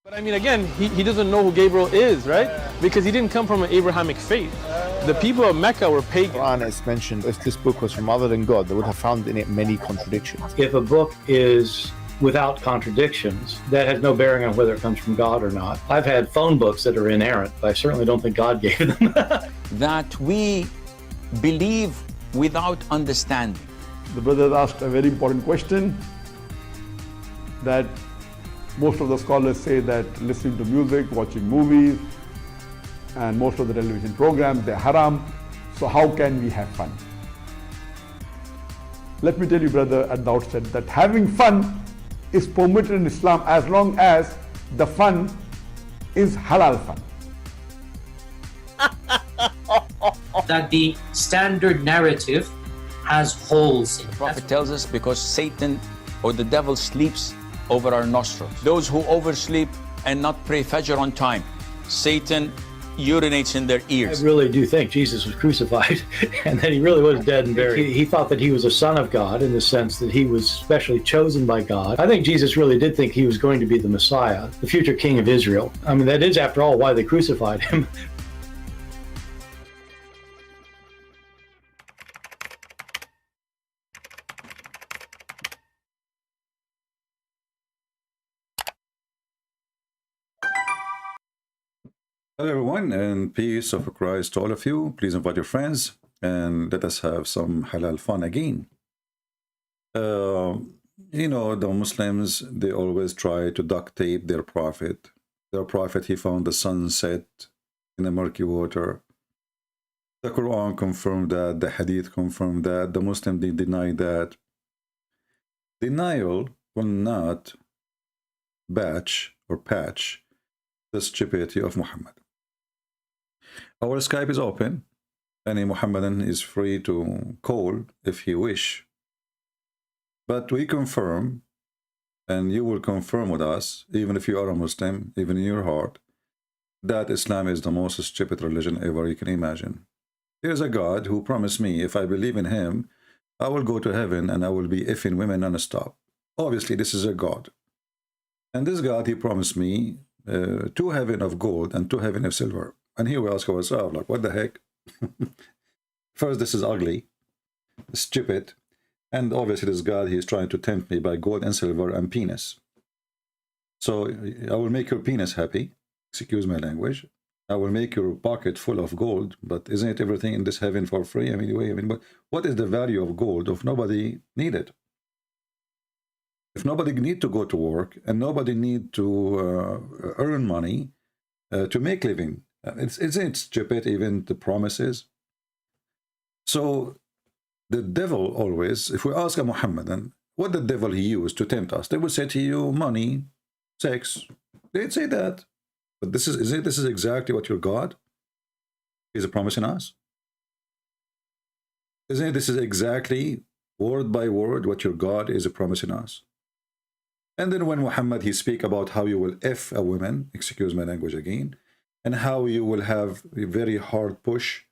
But I mean, again, he doesn't know who Gabriel is, right? Because he didn't come from an Abrahamic faith. The people of Mecca were pagan. Quran is mentioned, if this book was from other than God, they would have found in it many contradictions. If a book is without contradictions, that has no bearing on whether it comes from God or not. I've had phone books that are inerrant, but I certainly don't think God gave them. That we believe without understanding. The brother asked a very important question, that most of the scholars say that listening to music, watching movies, and most of the television programs, they're haram. So how can we have fun? Let me tell you, brother, at the outset, that having fun is permitted in Islam as long as the fun is halal fun. That the standard narrative has holes in it. The Prophet tells us because Satan or the devil sleeps over our nostrils. Those who oversleep and not pray Fajr on time, Satan urinates in their ears. I really do think Jesus was crucified and that he really was dead and buried. He thought that he was a son of God in the sense that he was specially chosen by God. I think Jesus really did think he was going to be the Messiah, the future king of Israel. I mean, that is, after all, why they crucified him. Hello everyone, and peace of Christ to all of you. Please invite your friends and let us have some halal fun again. You know, the Muslims, they always try to duct tape their prophet. Their prophet, he found the sunset in the murky water. The Quran confirmed that, the Hadith confirmed that, the Muslim, they deny that. Denial will not patch the stupidity of Muhammad. Our Skype is open. Any Muhammadan is free to call if he wish. But we confirm, and you will confirm with us, even if you are a Muslim, even in your heart, that Islam is the most stupid religion ever you can imagine. Here's a God who promised me, if I believe in him, I will go to heaven and I will be effing women non-stop. Obviously, this is a God. And this God, he promised me 2 heaven of gold and 2 heaven of silver. And here we ask ourselves, like, what the heck? First, this is ugly, stupid, and obviously this God, he is trying to tempt me by gold and silver and penis. So I will make your penis happy, excuse my language. I will make your pocket full of gold, but isn't it everything in this heaven for free? I mean, but what is the value of gold if nobody need it? If nobody need to go to work and nobody need to earn money to make living, it's stupid, even the promises. So the devil always, if we ask a Muhammadan what the devil he used to tempt us, they will say to you, money, sex. They'd say that. But this is exactly what your God is promising us. Isn't it? This is exactly word by word what your God is promising us. And then when Muhammad, he speak about how you will F a woman, excuse my language again, and how you will have a very hard push.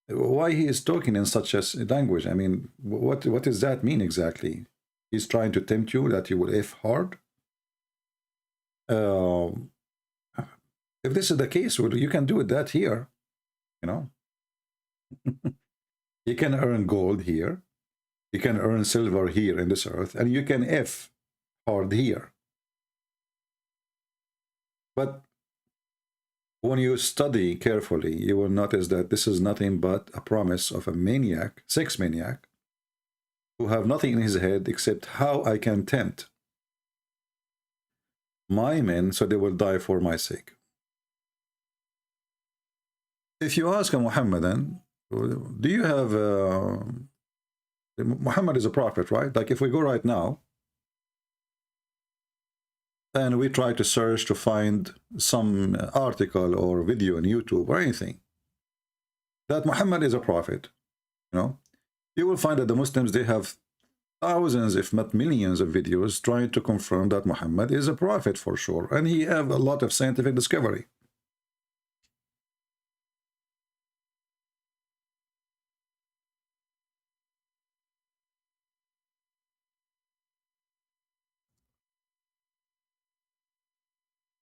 Why he is talking in such a language? I mean, what does that mean exactly? He's trying to tempt you that you will F hard? If this is the case, well, you can do that here, you know. You can earn gold here. You can earn silver here in this earth, and you can F hard here. But when you study carefully, you will notice that this is nothing but a promise of a maniac, sex maniac, who have nothing in his head except how I can tempt my men so they will die for my sake. If you ask a Muhammadan, do you have Muhammad is a prophet, right? Like if we go right now and we try to search to find some article or video on YouTube or anything that Muhammad is a prophet, you know, you will find that the Muslims, they have thousands, if not millions of videos trying to confirm that Muhammad is a prophet for sure, and he have a lot of scientific discovery.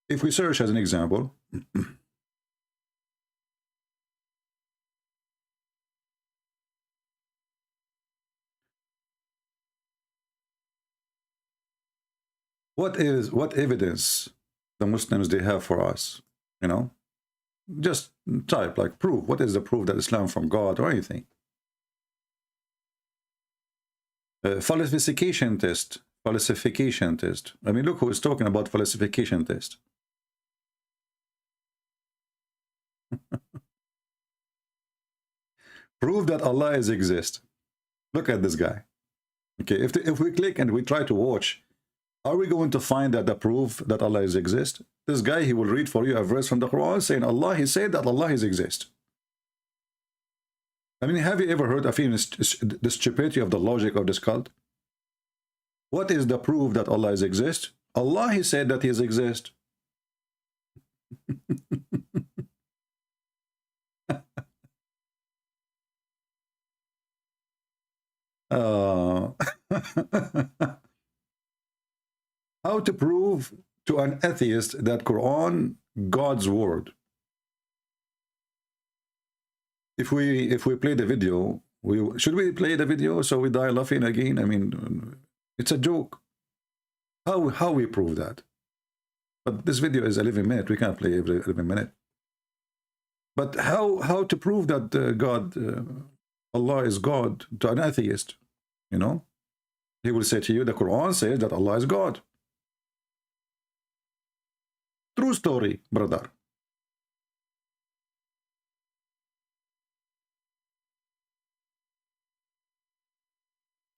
If we search as an example, what evidence the Muslims they have for us, you know? Just type like proof. What is the proof that Islam from God or anything? Falsification test. Falsification test. I mean, look who is talking about falsification test. Prove that Allah is exist. Look at this guy. Okay, if we click and we try to watch, are we going to find that the proof that Allah is exist? This guy, he will read for you a verse from the Quran saying Allah, he said that Allah is exist. I mean, have you ever heard of the stupidity of the logic of this cult? What is the proof that Allah is exist? Allah, he said that he is exist. How to prove to an atheist that Quran God's word? If we play the video, should we play the video so we die laughing again? I mean, it's a joke. How we prove that? But this video is 11 minutes. We can't play every 11 minutes. But how to prove that Allah is God to an atheist? You know, he will say to you, the Quran says that Allah is God. True story, brother.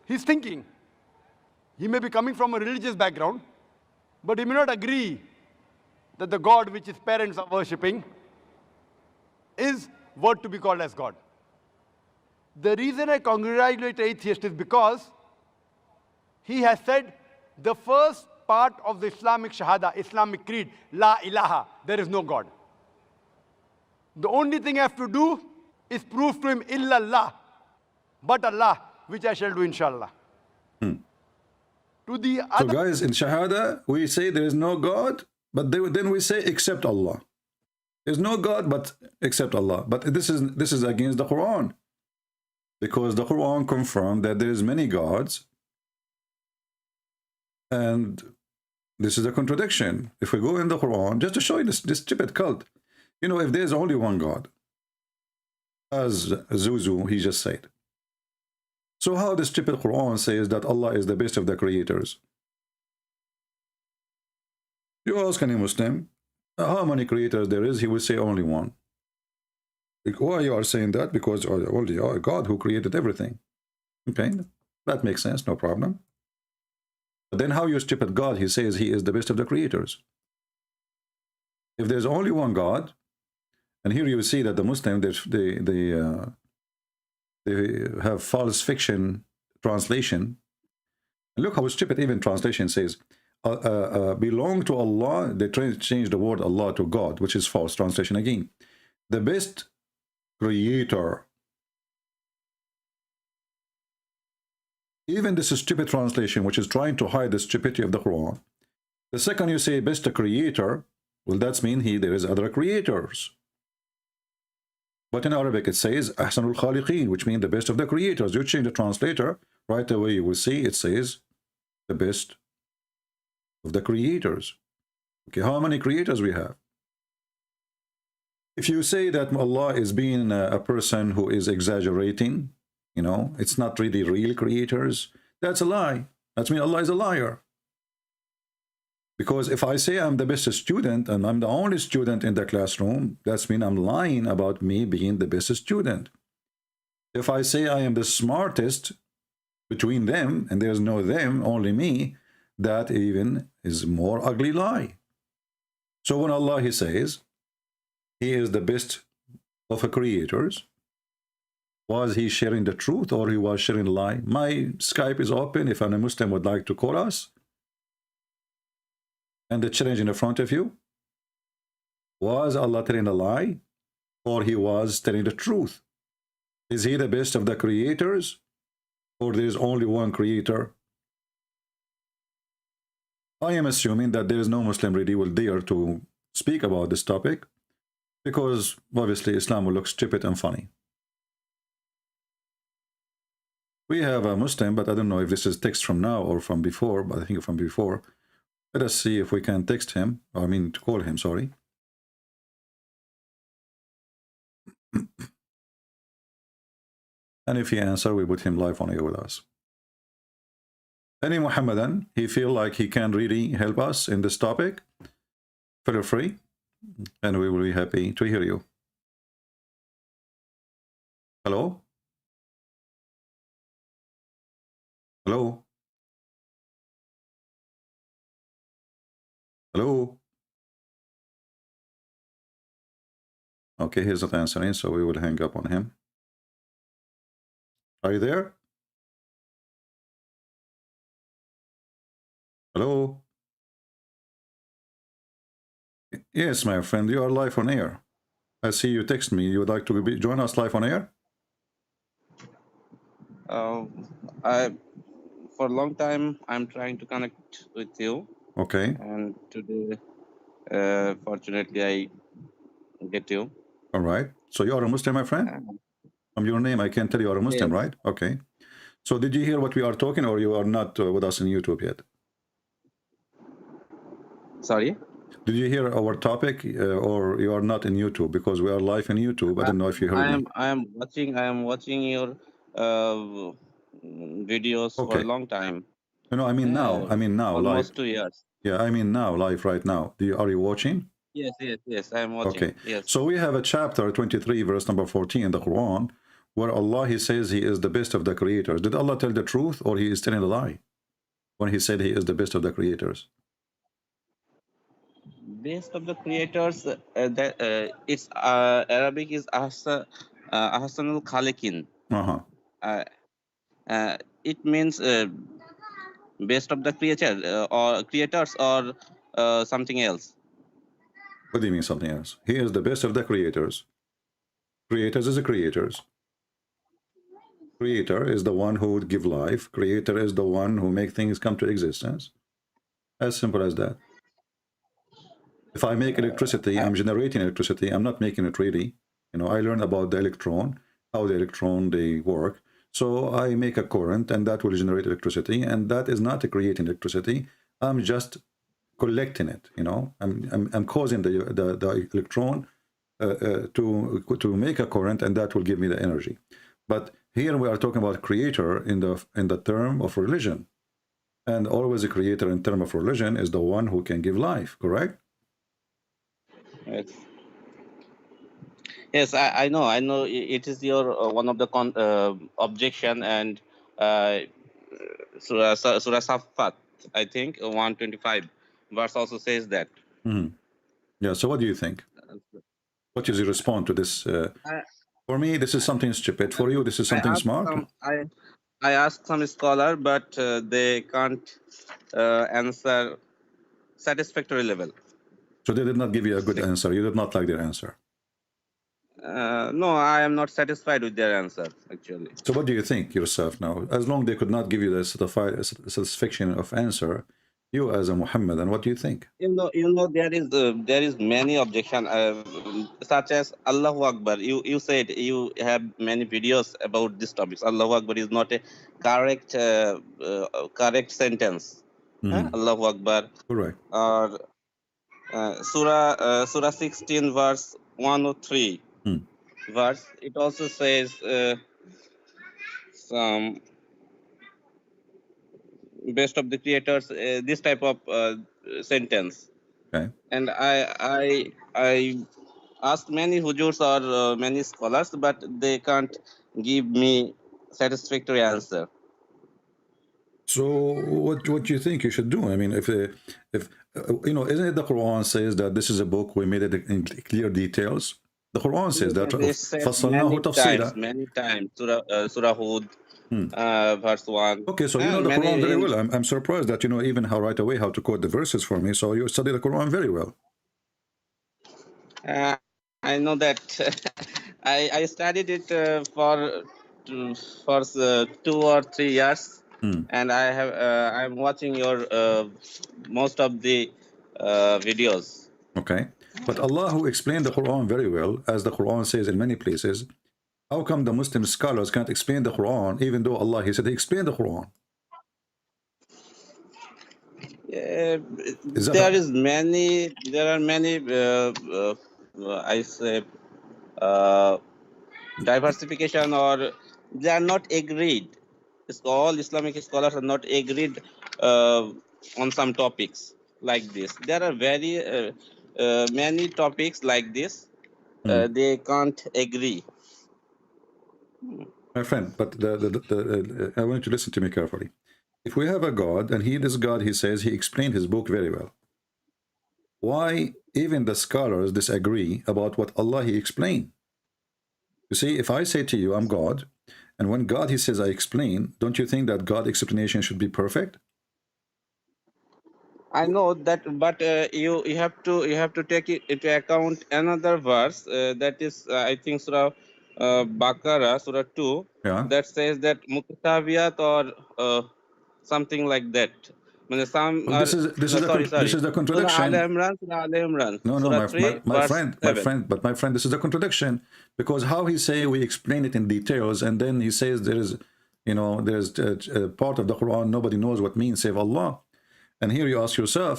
He's thinking. He may be coming from a religious background, but he may not agree that the God which his parents are worshipping is worth to be called as God. The reason I congratulate atheist is because he has said the first part of the Islamic Shahada, Islamic creed, La ilaha, there is no God. The only thing I have to do is prove to him illallah, but Allah, which I shall do inshallah. To the other, so guys, in Shahada, we say there is no God, but then we say except Allah. There's no God but except Allah. But this is against the Quran. Because the Quran confirmed that there is many gods. And this is a contradiction. If we go in the Quran, just to show you this stupid cult, you know, if there's only one God, as Zuzu, he just said. So how the stupid Quran says that Allah is the best of the creators? You ask any Muslim, how many creators there is, he will say only one. Why you are saying that? Because only God who created everything. Okay, that makes sense, no problem. But then how your stupid God, he says he is the best of the creators? If there's only one God, and here you see that the Muslim, they have false fiction translation. And look how stupid even translation says, belong to Allah. They change the word Allah to God, which is false translation again. The best creator. Even this stupid translation, which is trying to hide the stupidity of the Quran. The second you say best creator, well, that's mean there is other creators. But in Arabic it says Ahsanul Khaliqeen, which means the best of the creators. You change the translator, right away you will see it says the best of the creators. Okay, how many creators we have? If you say that Allah is being a person who is exaggerating, you know, it's not really real creators, that's a lie. That means Allah is a liar. Because if I say I'm the best student and I'm the only student in the classroom, that means I'm lying about me being the best student. If I say I am the smartest between them and there's no them, only me, that even is more ugly lie. So when Allah, he says, he is the best of the creators, was he sharing the truth or he was sharing a lie? My Skype is open if a Muslim would like to call us. And the challenge in front of you, was Allah telling a lie or he was telling the truth? Is he the best of the creators or there is only one creator? I am assuming that there is no Muslim really will dare to speak about this topic because obviously Islam will look stupid and funny. We have a Muslim, but I don't know if this is text from now or from before, but I think from before. Let us see if we can text him, I mean to call him, sorry. And if he answers, we put him live on air with us. Any Muhammadan, he feel like he can really help us in this topic, feel free, and we will be happy to hear you. Hello? Hello? Hello? Okay, he's not answering, so we will hang up on him. Are you there? Hello? Yes, my friend, you are live on air. I see you text me. You would like to join us live on air? I for a long time I'm trying to connect with you. Okay. And today, fortunately, I get you. All right. So you are a Muslim, my friend? From your name, I can tell you are a Muslim, Yes. right? Okay. So did you hear what we are talking, or you are not with us on YouTube yet? Sorry? Did you hear our topic, or you are not in YouTube? Because we are live in YouTube. I don't know if you heard me. I am watching your videos for a long time. No, I mean now. I mean now, live. Almost 2 years. Yeah, I mean now, live right now. Are you watching? Yes, I am watching. Okay. Yes. So we have a chapter 23, verse number 14 in the Quran, where Allah, he says he is the best of the creators. Did Allah tell the truth, or he is telling a lie when he said he is the best of the creators? Best of the creators, it's Arabic is Ahsanul Khaliqin. It means best of the creature or creators or something else. What do you mean something else? He is the best of the creators. Creators is the creators. Creator is the one who would give life. Creator is the one who make things come to existence. As simple as that. If I make electricity, I'm generating electricity. I'm not making it really. You know, I learn about the electron, how the electron, they work. So I make a current, and that will generate electricity. And that is not creating electricity. I'm just collecting it. You know, I'm causing the electron to make a current, and that will give me the energy. But here we are talking about creator in the term of religion, and always a creator in term of religion is the one who can give life. Correct? Yes, I know. It is your one of the objection, and Surah Safat, I think 125 verse also says that. Yeah. So what do you think? What is your response to this? For me, this is something stupid. For you, this is something smart. I asked some scholar, but they can't answer satisfactory level. So they did not give you a good answer. You did not like their answer. No, I am not satisfied with their answer, actually. So what do you think yourself now? As long they could not give you the satisfaction of answer, you as a Muhammadan, what do you think? You know, there is many objection, such as Allahu Akbar. You said you have many videos about this topic. Allahu Akbar is not a correct correct sentence. Allahu Akbar. Correct. Or Surah 16 verse 103 verse. It also says some best of the creators. This type of sentence. Okay. And I asked many hujurs or many scholars, but they can't give me satisfactory answer. So what do you think you should do? I mean, if you know, isn't it the Quran says that this is a book we made it in clear details? The Quran says that. Many times. Surah Hud, verse 1. Okay, so you know the Quran very well. I'm surprised that you know even how right away how to quote the verses for me. So you study the Quran very well. I know that. I studied it for 2 or 3 years, and I'm watching your most of the videos. Okay. But Allah, who explained the Quran very well, as the Quran says in many places, how come the Muslim scholars can't explain the Quran, even though Allah, He said He explained the Quran? Is that There are many, I say, uh, diversification, or they are not agreed. All Islamic scholars are not agreed on some topics like this. There are very many topics like this. They can't agree. my friend? But I want you to listen to me carefully. If we have a God, and this God, He says He explained His book very well, why even the scholars disagree about what Allah He explained? You see, if I say to you, I'm God, and when God He says I explain, don't you think that God's explanation should be perfect? I know that, but you have to take it into account another verse that is I think Surah Baqarah, Surah 2, Yeah. that says that muktawiyat, or something like that. When some Well, are, this is no, sorry, this is the Surah Al contradiction. Imran, Surah Al Imran, No, Surah my 3, verse 7. friend, my friend, this is a contradiction, because how He say we explain it in details, and then He says there is, you know, there's a part of the Quran nobody knows what means save Allah, and here you ask yourself,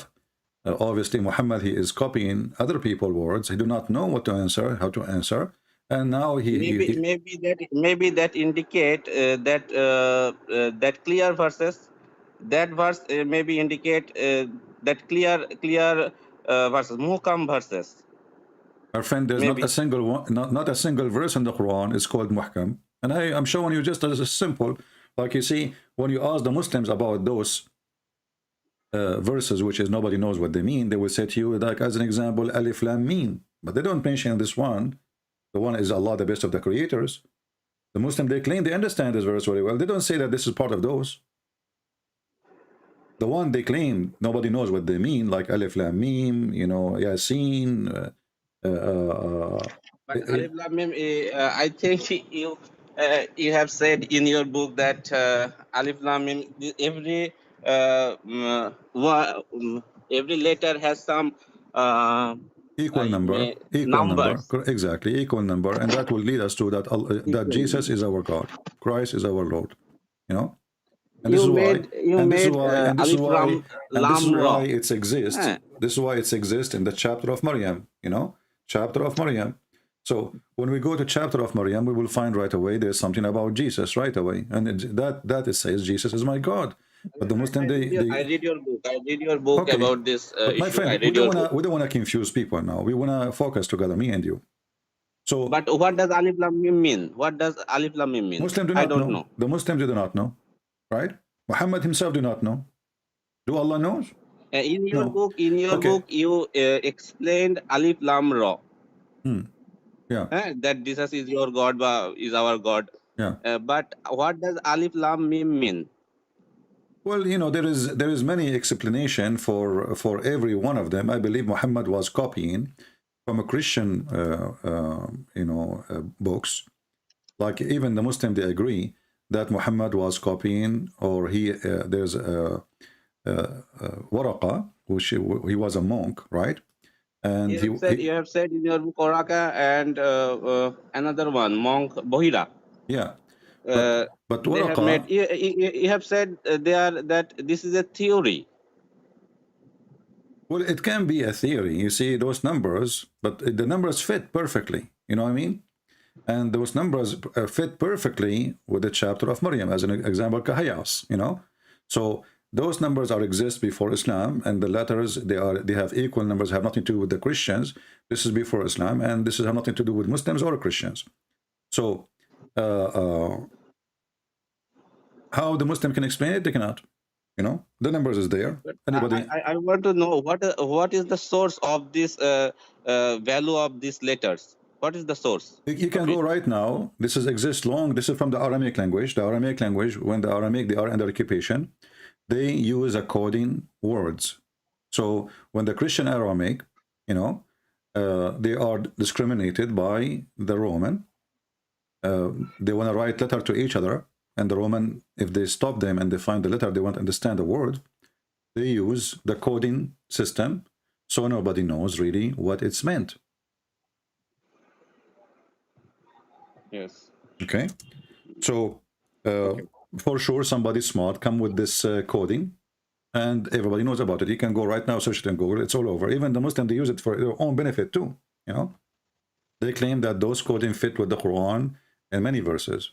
obviously Muhammad, he is copying other people's words. He do not know what to answer, how to answer, and now Maybe that indicate that clear verses. That verse maybe indicate that clear verses, muhkam verses. our friend, there's not Maybe. a single one, not a single verse in the Quran is called muhkam, and I'm showing you just as a simple, like you see, when you ask the Muslims about those verses, which is nobody knows what they mean, they will say to you, like as an example, alif lam mim, but they don't mention this one. The one is Allah, the best of the creators. The Muslim, they claim they understand this verse very well. They don't say that this is part of those. The one they claim nobody knows what they mean, like alif lam mim, you know, yasin. But Alif Lam Mim, I think you have said in your book that Alif Lam Mim, every letter has some equal number, numbers. exactly, equal number, and that will lead us to that that Jesus is our God, Christ is our Lord, you know. And this is why, it exists. This is why it exists in the chapter of Maryam, you know, chapter of Maryam. So when we go to chapter of Maryam, we will find right away there's something about Jesus right away, and it says Jesus is my God. But the Muslim, I read your book. I read your book okay. about this but my issue. friend, we don't want to confuse people now. We want to focus together, me and you. So, but what does Alif Lam Mim mean? What does Alif Lam Mim mean? Muslims do not know. The Muslims do not know, right? Muhammad himself do not know. Do Allah knows? In your book, you explained Alif Lam Ra. Yeah. That Jesus is your God, is our God. Yeah. But what does Alif Lam Mim mean? Well, you know, there is many explanation for every one of them. I believe Muhammad was copying from a Christian, books. Like even the Muslim, they agree that Muhammad was copying, or there's Waraqa, which he was a monk, right? And you have said in your book Waraqa, and another one, monk Bohira. Yeah. But Waraqa, you have said that this is a theory. Well, it can be a theory. You see those numbers, but the numbers fit perfectly. You know what I mean? And those numbers fit perfectly with the chapter of Maryam, as an example, Kahayas, you know? So those numbers exist before Islam, and the letters, they have equal numbers, have nothing to do with the Christians. This is before Islam, and this has nothing to do with Muslims or Christians. So how the Muslim can explain it? They cannot. You know, the numbers is there. Anybody? I want to know what is the source of this value of these letters. What is the source? You can go right now. This exists long. This is from the Aramaic language. The Aramaic language, when the Aramaic, they are under occupation, they use a coding words. So when the Christian Aramaic, you know, they are discriminated by the Roman. They want to write letter to each other, and the Roman, if they stop them and they find the letter, they want to understand the word, they use the coding system So nobody knows really what it's meant. Yes. Okay. So Okay. for sure, somebody smart come with this coding, and everybody knows about it. You can go right now, search it in Google. It's all over. Even the Muslim, they use it for their own benefit too. You know, they claim that those coding fit with the Quran and many verses.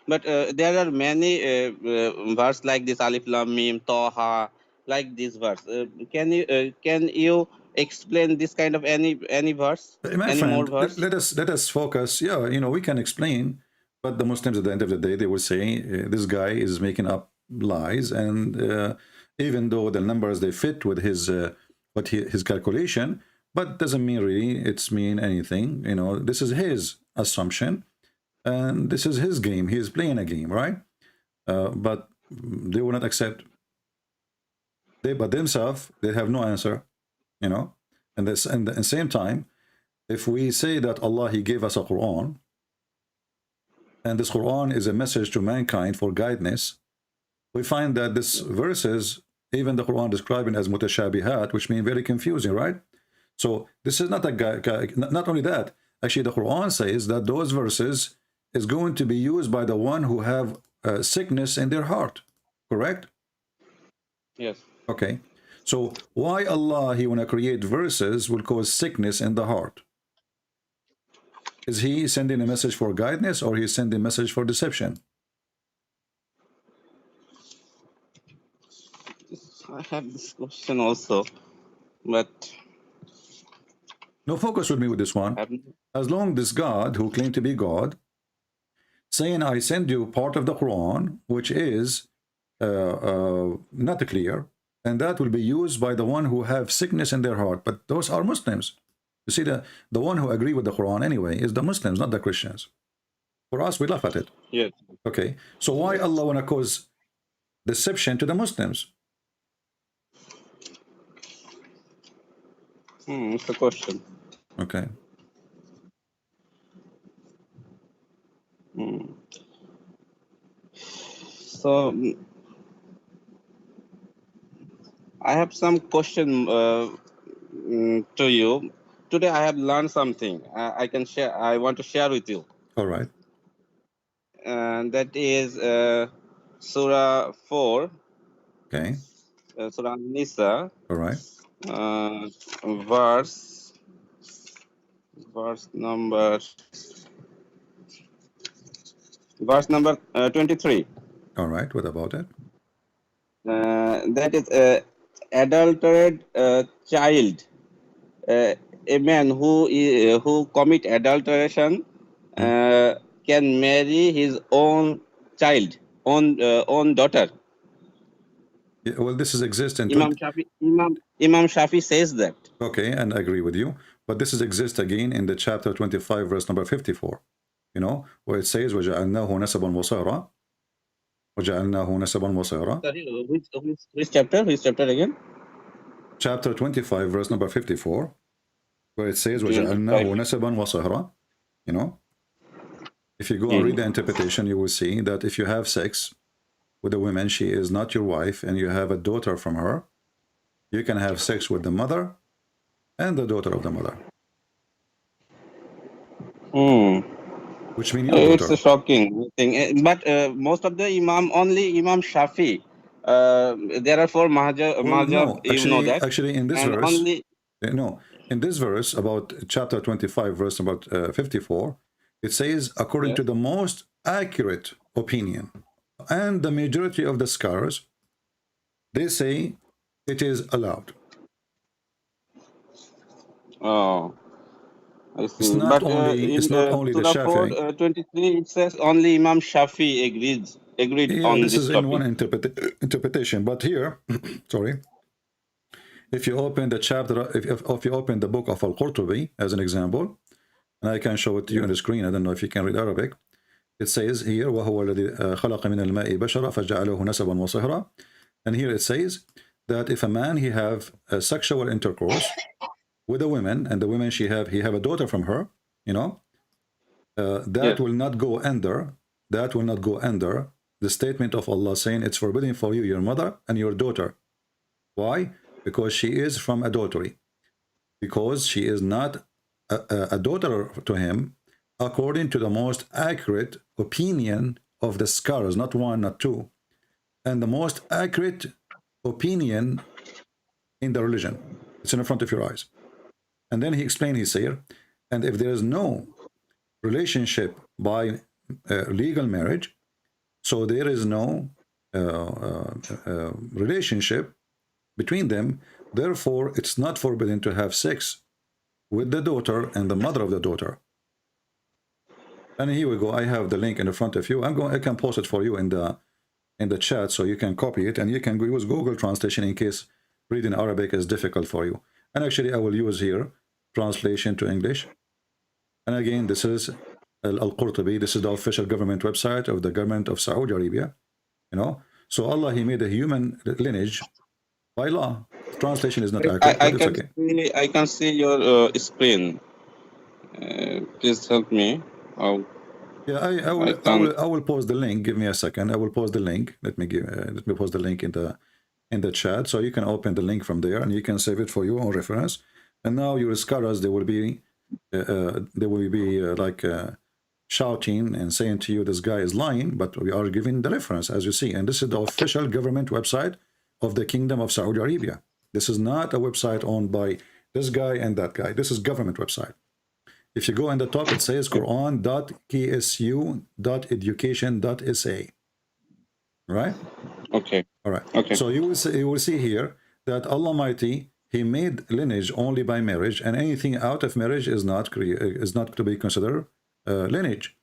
But there are many verse like this Alif Lam Mim Taha, like this verse. Can you explain this kind of any verse, My any more friend, verse? let us focus. Yeah, you know, we can explain, but the Muslims at the end of the day, they will say this guy is making up lies, and even though the numbers they fit with his his calculation, but doesn't mean really it's mean anything. You know, this is his assumption, and this is his game. He is playing a game, right? But they will not accept. But themselves, they have no answer. You know, and this and at the same time, if we say that Allah, He gave us a Quran, and this Quran is a message to mankind for guidance, we find that this verses, even the Quran describing as mutashabihat, which mean very confusing, right? So this is not not only that, actually the Quran says that those verses is going to be used by the one who have sickness in their heart, correct? Yes. Okay. So why Allah, He wanna create verses will cause sickness in the heart? Is He sending a message for guidance, or He's sending a message for deception? I have this question also, but No, focus with me with this one. As long this God, who claimed to be God, saying, I send you part of the Quran, which is not clear, and that will be used by the one who have sickness in their heart. But those are Muslims. You see, the one who agree with the Quran anyway is the Muslims, not the Christians. For us, we laugh at it. yes. Okay, so why Allah want to cause deception to the Muslims? It's a question. Okay. So I have some question to you. Today I have learned something. I can share. I want to share with you. All right. And that is Surah 4, Okay. Surah Nisa, All right. uh, verse number 23. All right. What about it? That is adulterated child. A man who commit adulteration can marry his own child, own daughter. Yeah, well, this is exist in Imam Shafi says that. Okay, and I agree with you. But this is exist again in the chapter 25, verse number 54. You know, where it says, وَجَعَلْنَاهُ نَسَبًا وَصَهْرًا. وَجَعَلْنَاهُ نَسَبًا وَصَهْرًا. Sorry, which chapter? Which chapter again? Chapter 25, verse number 54, where it says, 25. وَجَعَلْنَاهُ نَسَبًا وَصَهْرًا. You know, if you go and read the interpretation, you will see that if you have sex with a woman, she is not your wife, and you have a daughter from her, you can have sex with the mother and the daughter of the mother. Which means your It's daughter. a shocking thing. But most of the only Imam Shafi. There are four Well, Mazhab, no, you know that. actually, in this And verse, only no, in this verse about chapter 25, verse about 54, it says, according to the most accurate opinion, and the majority of the scholars, they say it is allowed. oh, I It's see. not But only in the Surah 4, Shafi'i. 23, it says only Imam Shafi agreed Yeah, on this this is in one topic. interpretation. But here, sorry, if you open the chapter, if you open the book of Al-Qurtubi as an example, and I can show it to you on the screen. I don't know if you can read Arabic. It says here, وَهُوَ الَّذِي خَلَقَ مِنَ الْمَاءِ بَشَرًا فَجَعَلَهُ نَسَبًا وَصِهْرًا. And here it says that if a man he have a sexual intercourse with a woman, and the woman he have a daughter from her, you know, that will not go under the statement of Allah saying it's forbidden for you, your mother and your daughter. Why? because she is from adultery, because she is not a daughter to him, according to the most accurate opinion of the scholars, not one, not two, and the most accurate opinion in the religion. It's in front of your eyes. And then he explained, he said, and if there is no relationship by legal marriage, so there is no relationship between them, therefore it's not forbidden to have sex with the daughter and the mother of the daughter. And here we go. I have the link in the front of you. I can post it for you in the chat, so you can copy it, and you can use Google translation in case reading Arabic is difficult for you. And actually I will use here translation to English. And again, this is Al-Qurtubi. This is the official government website of the government of Saudi Arabia. You know, so Allah, he made a human lineage by law. Translation is not accurate, but it's okay. I can see your screen. Please help me. Yeah, I will post the link. Give me a second. I will post the link. Let me post the link in the chat, so you can open the link from there and you can save it for your own reference. And now your scholars, they will be shouting and saying to you, this guy is lying, but we are giving the reference, as you see. And this is the official government website of the Kingdom of Saudi Arabia. This is not a website owned by this guy and that guy. This is government website. If you go in the top, it says Quran.ksu.education.sa. Right? Okay. All right. Okay. So you will see here that Allah Almighty, he made lineage only by marriage, and anything out of marriage is not to be considered lineage.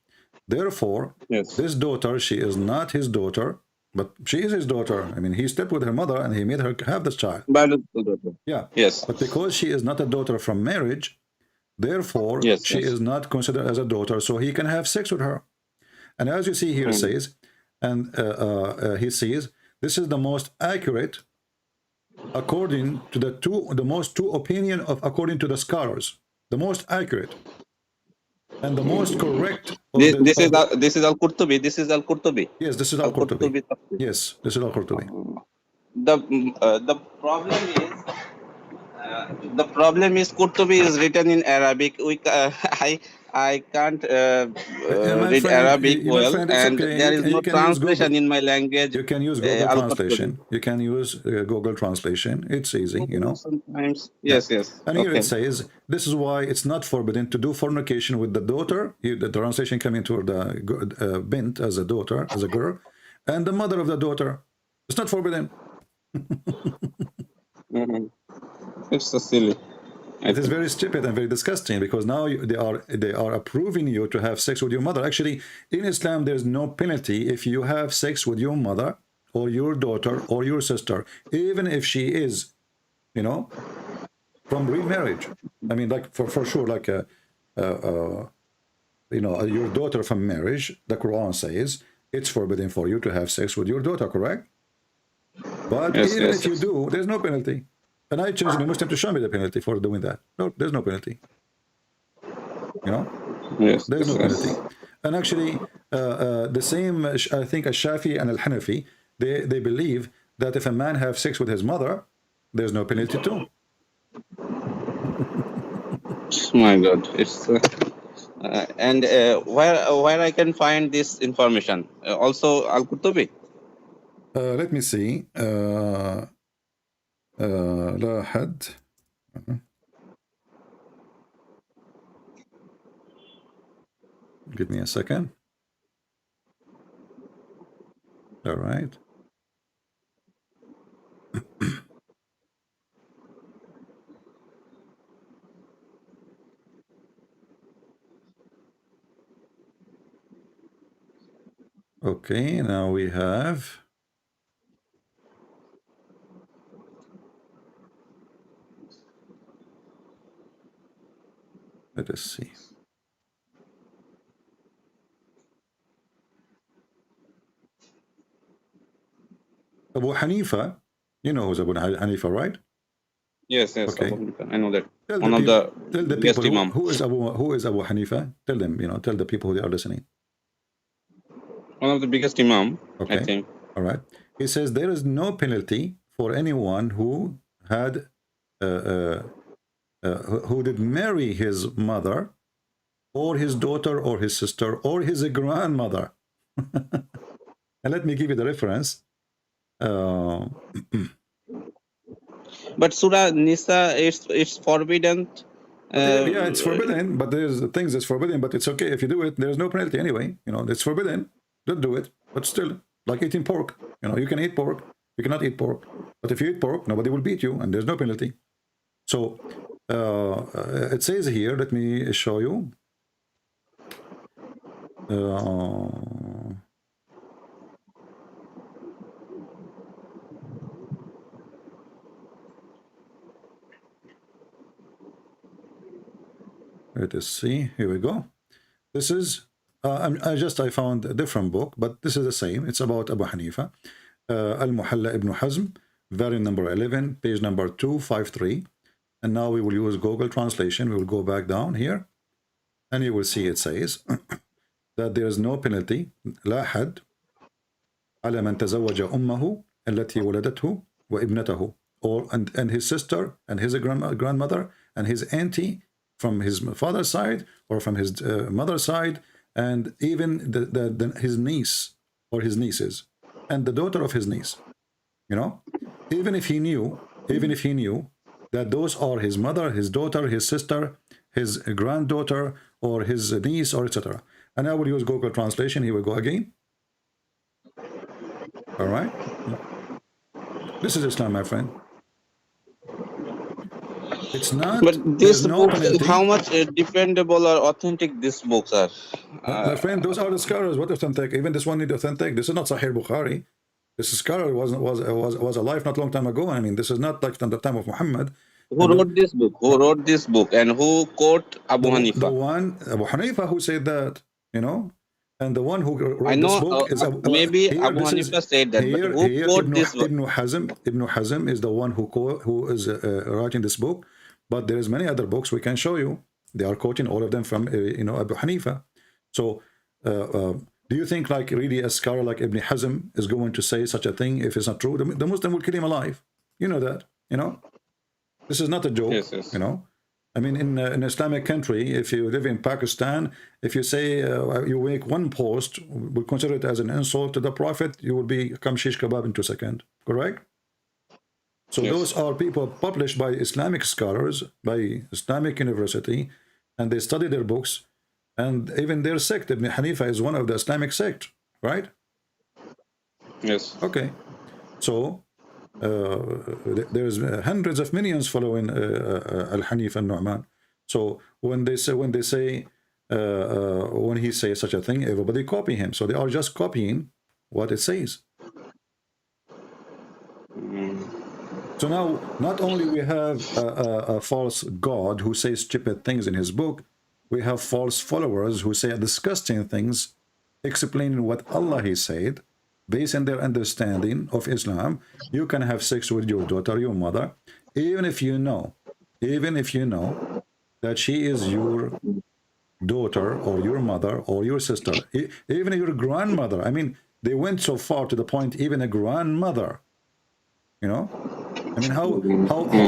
Therefore, yes, this daughter, she is not his daughter, but she is his daughter. I mean, he slept with her mother and he made her have this child. Biological daughter. Yeah. Yes. But because she is not a daughter from marriage, therefore she is not considered as a daughter, so he can have sex with her. And as you see here, it says, and he says, this is the most accurate according to the most two opinion of according to the scholars, the most accurate and the most correct. This is Al-Qurtubi. This is Al-Qurtubi. Yes, this is Al-Qurtubi. Yes, this is Al-Qurtubi. The problem is Qurtubi is written in Arabic. I can't read Arabic well, and there is no translation in my language. You can use Google Translation. You can use Google Translation. It's easy, you know. Sometimes, yes. And here it says, this is why it's not forbidden to do fornication with the daughter. The translation coming to the bint as a daughter, as a girl, and the mother of the daughter. It's not forbidden. It's so silly. It is very stupid and very disgusting, because now they are approving you to have sex with your mother. Actually, in Islam, there's no penalty if you have sex with your mother or your daughter or your sister, even if she is, you know, from remarriage. I mean, like for sure, like you know, your daughter from marriage. The Quran says it's forbidden for you to have sex with your daughter, correct? But even if you do, there's no penalty. And I challenge the Muslim to show me the penalty for doing that. No, there's no penalty. You know? Yes. There's no penalty. And actually, the same, I think, Al-Shafi and Al-Hanafi, they believe that if a man have sex with his mother, there's no penalty too. My God. It's and where I can find this information? Also Al-Qurtubi. Let me see. لا حد. Give me a second. All right. Okay, now we have. Let us see. Abu Hanifa, you know who's Abu Hanifa, right? Yes. Okay. I know that. Tell One of the people imam. who is Abu Hanifa. Tell them, you know, tell the people who are listening. One of the biggest imam, Okay. I think. All right. He says there is no penalty for anyone who had who did marry his mother or his daughter or his sister or his grandmother. And let me give you the reference. But Surah Nisa, it's forbidden. Yeah, it's forbidden, but there's things that's forbidden, but it's okay if you do it. There's no penalty anyway. You know, it's forbidden. Don't do it. But still, like eating pork. You know, you can eat pork. You cannot eat pork. But if you eat pork, nobody will beat you, and there's no penalty. So it says here, let me show you. Let us see. Here we go. This is I found a different book, but this is the same. It's about Abu Hanifa. Al-Muhalla ibn Hazm, volume number 11, page number 253. And now we will use Google translation. We will go back down here, and you will see it says that there is no penalty. لا حد على من تزوج أمه التي ولدته وابنته, or and his sister and his grandmother and his auntie from his father's side or from his mother's side, and even his niece or his nieces and the daughter of his niece. You know, even if he knew that those are his mother, his daughter, his sister, his granddaughter, or his niece, or etc. And I will use Google translation. Here we go again. All right. This is Islam, my friend. It's not. But this no book, penalty. how much dependable or authentic these books are? My friend, those are the scholars. What authentic? Even this one need authentic. This is not Sahih Bukhari. This scholar was alive not long time ago. I mean, this is not like from the time of Muhammad. Who wrote this book? Who wrote this book? And who quote Abu Hanifa? The one, Abu Hanifa, who said that, you know, and the one who wrote this book is maybe Abu Hanifa said that, here, but who quote this book? Ibn Hazm is the one who is writing this book, but there is many other books we can show you. They are quoting all of them from Abu Hanifa. So do you think like really a scholar like Ibn Hazm is going to say such a thing if it's not true? The Muslim will kill him alive. You know that, you know. This is not a joke, yes, yes. You know. I mean, in an Islamic country, if you live in Pakistan, if you say you make one post, we'll consider it as an insult to the Prophet, you will become shish kebab in 2 seconds, correct? So yes. Those are people published by Islamic scholars, by Islamic university, and they study their books, and even their sect, Ibn Hanifa, is one of the Islamic sect, right? Yes. Okay. So there's hundreds of millions following Al-Hanif and Nu'man. So when he says such a thing, everybody copy him. So they are just copying what it says. So now, not only we have a false God who says stupid things in his book, we have false followers who say disgusting things, explaining what Allah he said, based on their understanding of Islam. You can have sex with your daughter, your mother, even if you know that she is your daughter or your mother or your sister, even your grandmother. I mean, they went so far to the point, even a grandmother, you know. I mean, how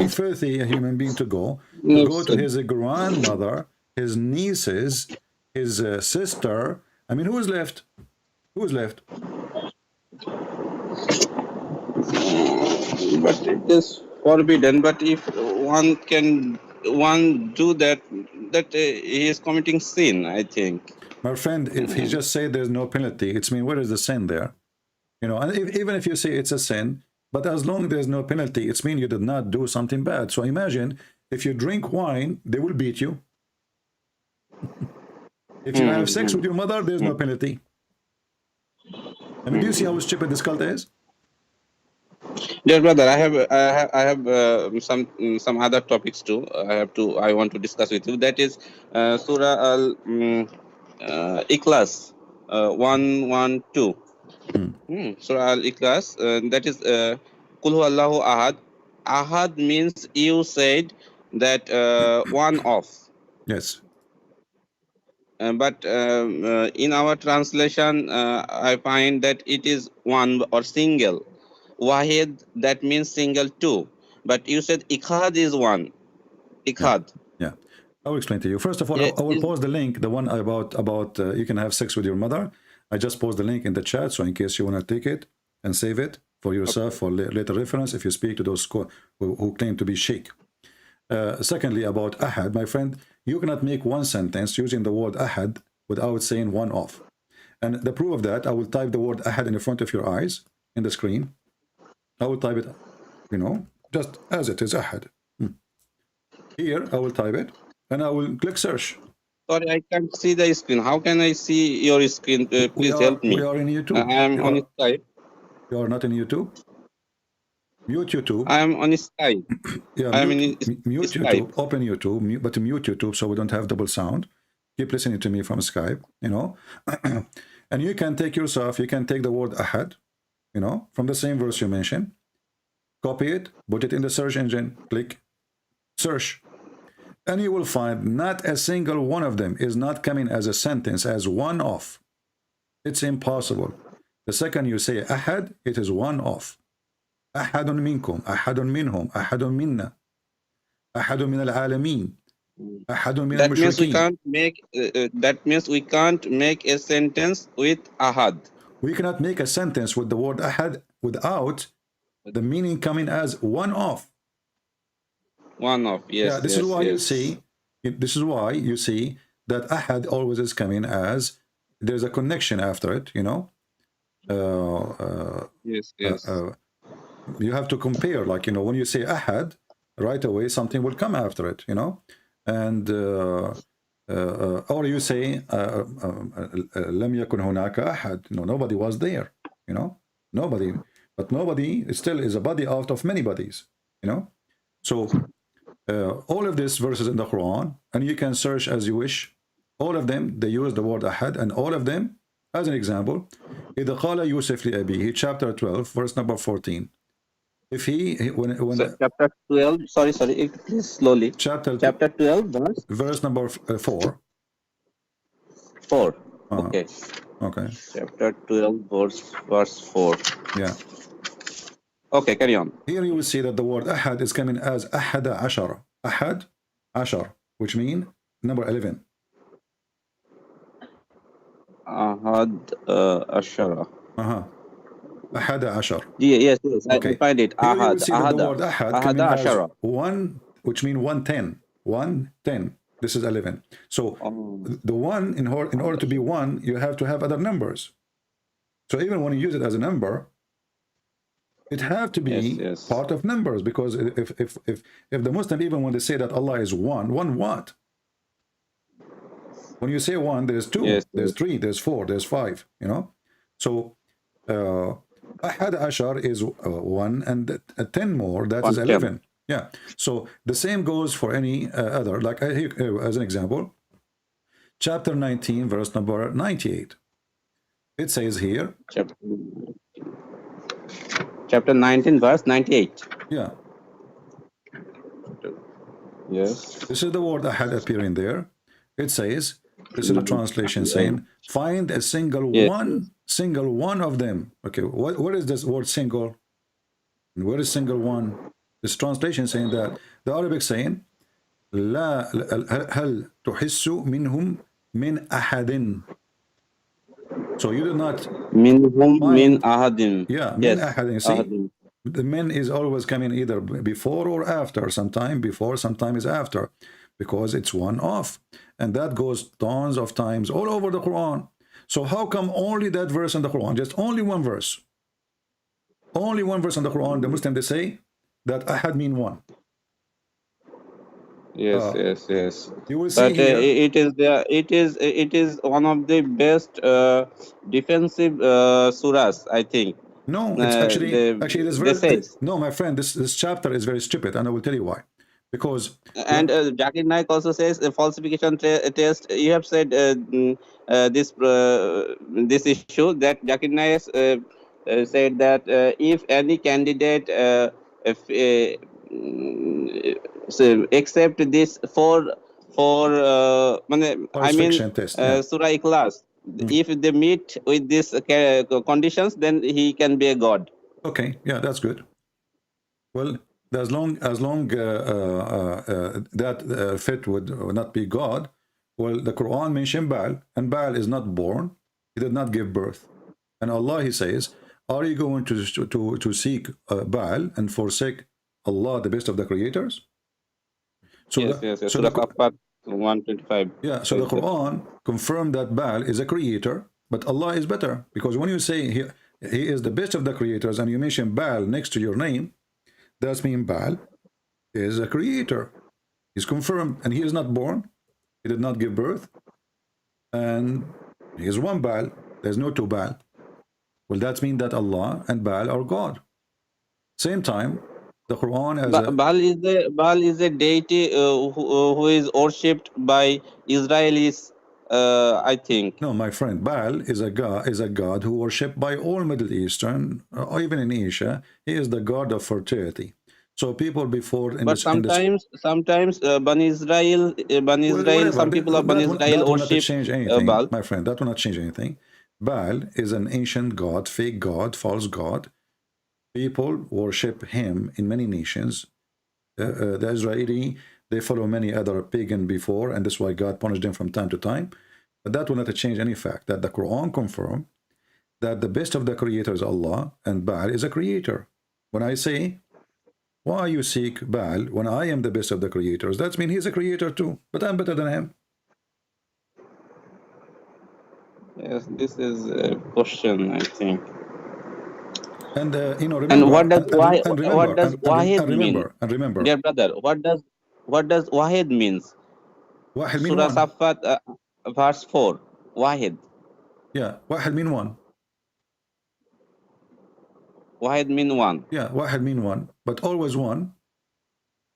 filthy a human being to go to his grandmother, his nieces, his sister. I mean, who is left? Who is left? But it is forbidden. But if one do that, he is committing sin, I think. My friend, if he just say there's no penalty, it's mean, where is the sin there? You know, and even if you say it's a sin, but as long as there's no penalty, it's mean you did not do something bad. So imagine if you drink wine, they will beat you. If you have sex with your mother, there's no penalty. I mean, do you see how stupid this cult is? Dear brother, I have some other topics too. I want to discuss with you. That is Surah Al Ikhlas 112. Surah Al Ikhlas. That is Kul Hu Allahu Ahad. Ahad means you said that one of. Yes. But in our translation, I find that it is one or single. Wahid, that means single too. but you said ikhad is one. Ikhad. Yeah. I will explain to you. First of all, Yeah, I will post the link, the one about you can have sex with your mother. I just post the link in the chat, so in case you want to take it and save it for yourself for later reference if you speak to those who claim to be sheikh. Secondly, about ahad, my friend, you cannot make one sentence using the word ahad without saying one off. And the proof of that, I will type the word ahad in the front of your eyes in the screen. I will type it, you know, just as it is, ahad. Here, I will type it, and I will click search. sorry, I can't see the screen. How can I see your screen? Please help me. We are in YouTube. I am on Skype. You are not in YouTube? Mute YouTube. I am on Skype. Yeah, I am mute in YouTube. Skype. Open YouTube, but mute YouTube so we don't have double sound. Keep listening to me from Skype, you know. And you can take yourself, you can take the word ahad, you know, from the same verse you mentioned. Copy it, put it in the search engine, click search. And you will find not a single one of them is not coming as a sentence, as one off. It's impossible. The second you say ahad, it is one off. Ahadun minkum, ahadun minhum, ahadun minna, ahadun min al-alamin, ahadun min That means we al-mushrikeen. can't make. That means we can't make a sentence with ahad. We cannot make a sentence with the word ahad without the meaning coming as one off. One of, yes. Yeah, this is why you see. This is why you see that ahad always is coming as there's a connection after it. You know. Yes. You have to compare, like, you know, when you say ahad, right away something will come after it, you know, and or you say lam yakun hunaka ahad, you know, nobody was there, you know, nobody, but nobody still is a body out of many bodies, you know. So all of these verses in the Quran, and you can search as you wish, all of them they use the word ahad, and all of them, as an example, إذا قال يوسف لأبيه, chapter 12, verse number 14. If when So, chapter 12, sorry, please slowly. Chapter 12, verse number 4. 4. Okay. Okay. Chapter 12, verse 4. Yeah. Okay, carry on. Here you will see that the word ahad is coming as ahada ashar. Ahad ashar, which means number 11. Ahad Ashara. Ahada ashar. Yes, Okay. I find it. Here you will Ahad, see that the word ahad coming as Ashara. 1, which means 110. 110. This is 11. So the one, in order to be 1, you have to have other numbers. So even when you use it as a number, it have to be part of numbers, because if the Muslim, even when they say that Allah is one what? When you say 1, there's 2, there's 3, there's 4, there's 5, you know. So ahad ashar is 1, and 10 more, that is 11. Yeah. So the same goes for any other, like here, as an example, chapter 19, verse number 98. It says here, chapter 19, verse 98. Yeah. Yes. This is the word ahad appearing there. It says, this is the translation saying, find a single one of them. Okay, what is this word single? And where is single one? This translation saying that the Arabic saying, لا هل تحس منهم من أحد. So you do not minhum min ahadin. Yeah, min ahadin. See, the min is always coming either before or after. Sometime before, sometimes after, because it's one off, and that goes tons of times all over the Quran. So how come only that verse in the Quran, just only one verse, only one verse in the Quran, the Muslim, they say that ahad mean one? Yes. You will see here, it is one of the best defensive surahs, I think. No, it's actually it is very no, my friend. This chapter is very stupid, and I will tell you why. Because Zakir Naik also says a falsification test. You have said this issue that Zakir Naik said that if any candidate accept this for test, Surah Ikhlas, if they meet with these conditions, then he can be a god. Okay, yeah, that's good. Well, as long that fit would not be God, well, the Quran mentioned Baal, and Baal is not born. He did not give birth. And Allah, He says, are you going to seek Baal and forsake Allah, the best of the creators? So yes, the, yes, yes. so Surah the, Safat 125. yeah, so the Quran confirmed that Baal is a creator, but Allah is better. Because when you say he is the best of the creators and you mention Baal next to your name, that means Baal is a creator. He's confirmed, and he is not born. He did not give birth. And he is one Baal. There's no two Baal. Well, that means that Allah and Baal are God. Same time, the Quran has Baal is a deity who is worshipped by Israelis, I think. no, my friend. Baal is a god who worshipped by all Middle Eastern, or even in Asia. He is the god of fertility. So people before in But sometimes Bani Israel, well, whatever. some people of Bani Israel That will not worship change anything, Baal. my friend. That will not change anything. Baal is an ancient god, fake god, false god. People worship him in many nations. The Israeli, they follow many other pagan before, and that's why God punished them from time to time. But that will not change any fact that the Quran confirms that the best of the creators is Allah, and Baal is a creator. When I say, why you seek Baal when I am the best of the creators, that means he's a creator too, but I'm better than him. Yes, this is a question, I think. And remember, And what does and remember, dear brother? What does Wahid means? Wahid mean Surah one. Safat, verse 4. Wahid. Yeah, Wahid mean one. Wahid mean one. Yeah, Wahid mean one, but always one.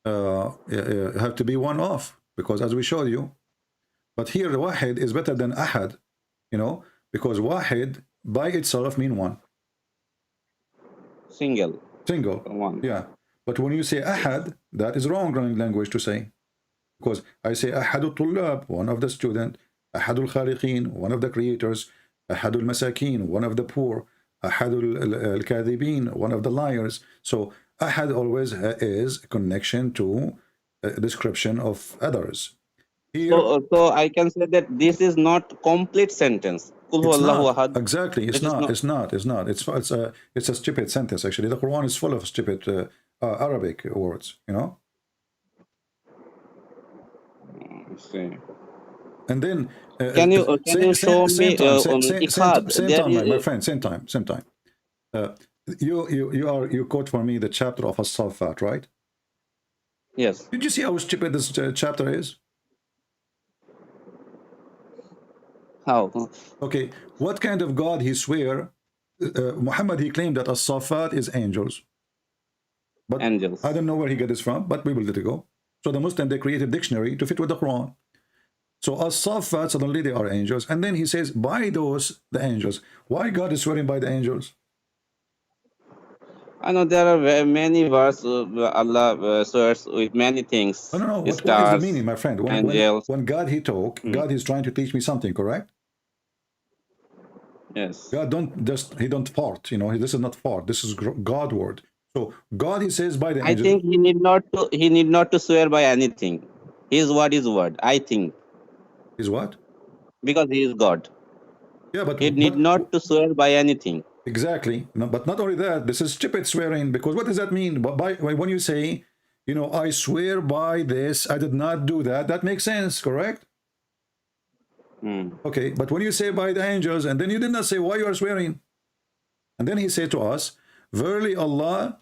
Have to be one off, because as we showed you. But here, Wahid is better than Ahad, because Wahid by itself mean one. Single. One. Yeah. But when you say Ahad, that is wrong language to say. Because I say Ahadul Tullab, one of the student, Ahadul Khaliqeen, one of the creators, Ahadul Masakin, one of the poor, Ahadul Kadhibin, one of the liars. So Ahad always is a connection to a description of others. Here, so I can say that this is not complete sentence. It's not. Exactly. It's not. It's a stupid sentence, actually. The Quran is full of stupid Arabic words, See. And then can you show me same time, my friend, same time. You quote for me the chapter of As-Saffat, right? Yes. Did you see how stupid this chapter is? How? Okay, what kind of God he swear? Muhammad, he claimed that As-Saffat is angels. But angels. I don't know where he got this from, but we will let it go. So the Muslim, they created a dictionary to fit with the Quran. So As-Saffat, suddenly they are angels. And then he says, by those, the angels. Why God is swearing by the angels? I know there are many verses Allah swears with many things. No. What is the meaning, my friend? When God he talk, God is trying to teach me something, correct? Yes. God he don't fart, this is not fart. This is God word. So God, he says by the angels. I think he need not to swear by anything. His word is word, I think. His what? Because he is God. Yeah, but he need not to swear by anything. Exactly. No, but not only that, this is stupid swearing, because what does that mean? When you say, I swear by this, I did not do that, that makes sense, correct? Okay, but when you say by the angels, and then you did not say why you are swearing. And then he said to us, verily Allah,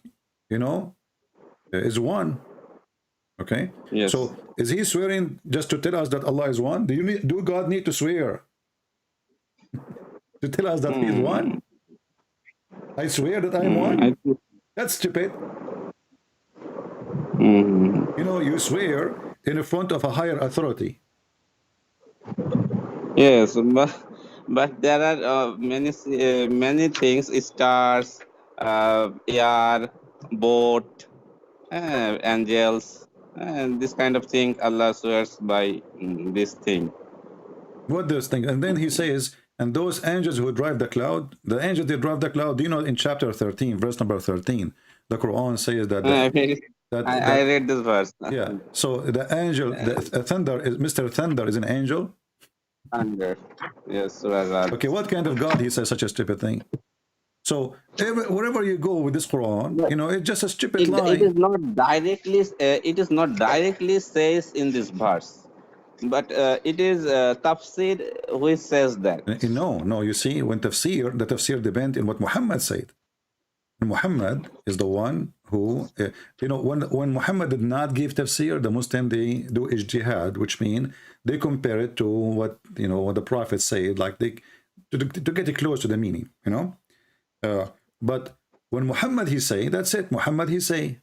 is one. Okay? Yes. So is he swearing just to tell us that Allah is one? Do God need to swear to tell us that he is one? I swear that I am one. That's stupid. You swear in front of a higher authority. Yes, but there are many things: stars, air, boat, angels, and this kind of thing. Allah swears by this thing. What those things? And then he says, and those angels who drive the cloud, the angels they drive the cloud. In chapter 13, verse number 13, the Quran says that That, I read this verse. yeah. So the angel, the thunder is Mr. Thunder is an angel. 100. Yes, Surah Ra'd. Okay, what kind of God he says such a stupid thing? So wherever you go with this Quran, But you know, it's just a stupid it lie. is not directly it is not directly says in this verse, but it is tafsir which says that. No, you see, when tafsir, the tafsir depends on what Muhammad said. Muhammad is the one who, you know, when Muhammad did not give tafsir, the Muslim, they do ijtihad, which means they compare it to what, you know, what the Prophet said, like they, to get it close to the meaning, you know. But when Muhammad he say, that's it, Muhammad he say.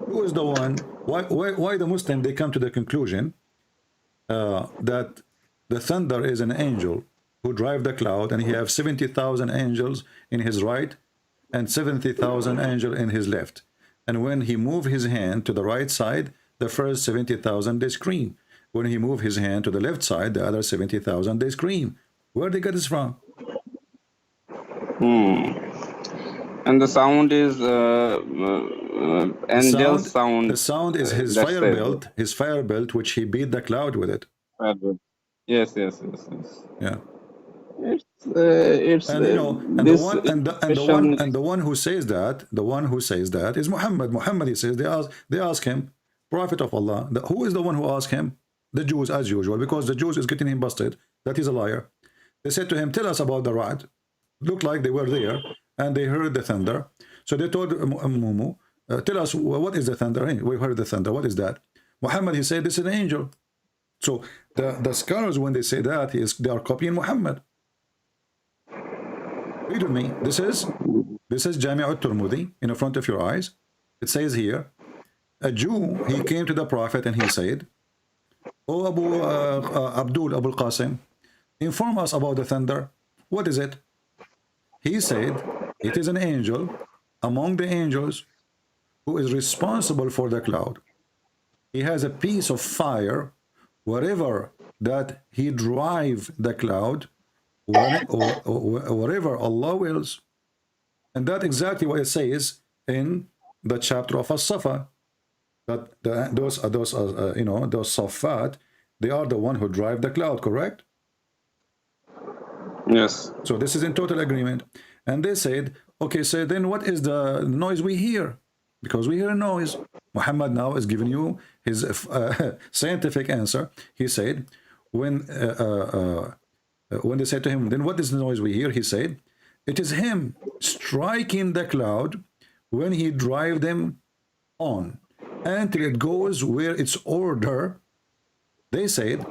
Who is the one? Why the Muslim they come to the conclusion that the thunder is an angel who drive the cloud, and he have 70,000 angels in his right and 70,000 angels in his left, and when he move his hand to the right side, the first 70,000 they scream. When he move his hand to the left side, the other 70,000 they scream. Where they get this from? And the sound is angel sound. The sound is his fire belt, which he beat the cloud with it. Yes. Yeah. It's And you know, and this the one who says that is Muhammad. Muhammad, he says, they ask him, Prophet of Allah, who is the one who asked him? The Jews, as usual, because the Jews is getting him busted that he's a liar. They said to him, tell us about the Ra'd. Looked like they were there and they heard the thunder. So they told Mumu, tell us what is the thunder? Hey, we heard the thunder. What is that? Muhammad, he said, this is an angel. So the scholars, when they say that, they are copying Muhammad. Read with me. This is Jami' al-Turmudi in front of your eyes. It says here, a Jew, he came to the Prophet and he said, "O Abu Abdul Abu al-Qasim, inform us about the thunder. What is it?" He said, it is an angel among the angels who is responsible for the cloud. He has a piece of fire wherever that he drive the cloud, wherever Allah wills. And that's exactly what it says in the chapter of As-Safa, that those Safat, they are the one who drive the cloud, correct? Yes. So this is in total agreement. And they said, okay, so then what is the noise we hear? Because we hear a noise. Muhammad now is giving you his scientific answer. He said, when they said to him, then what is the noise we hear? He said, it is him striking the cloud when he drive them on until it goes where it's order. They said,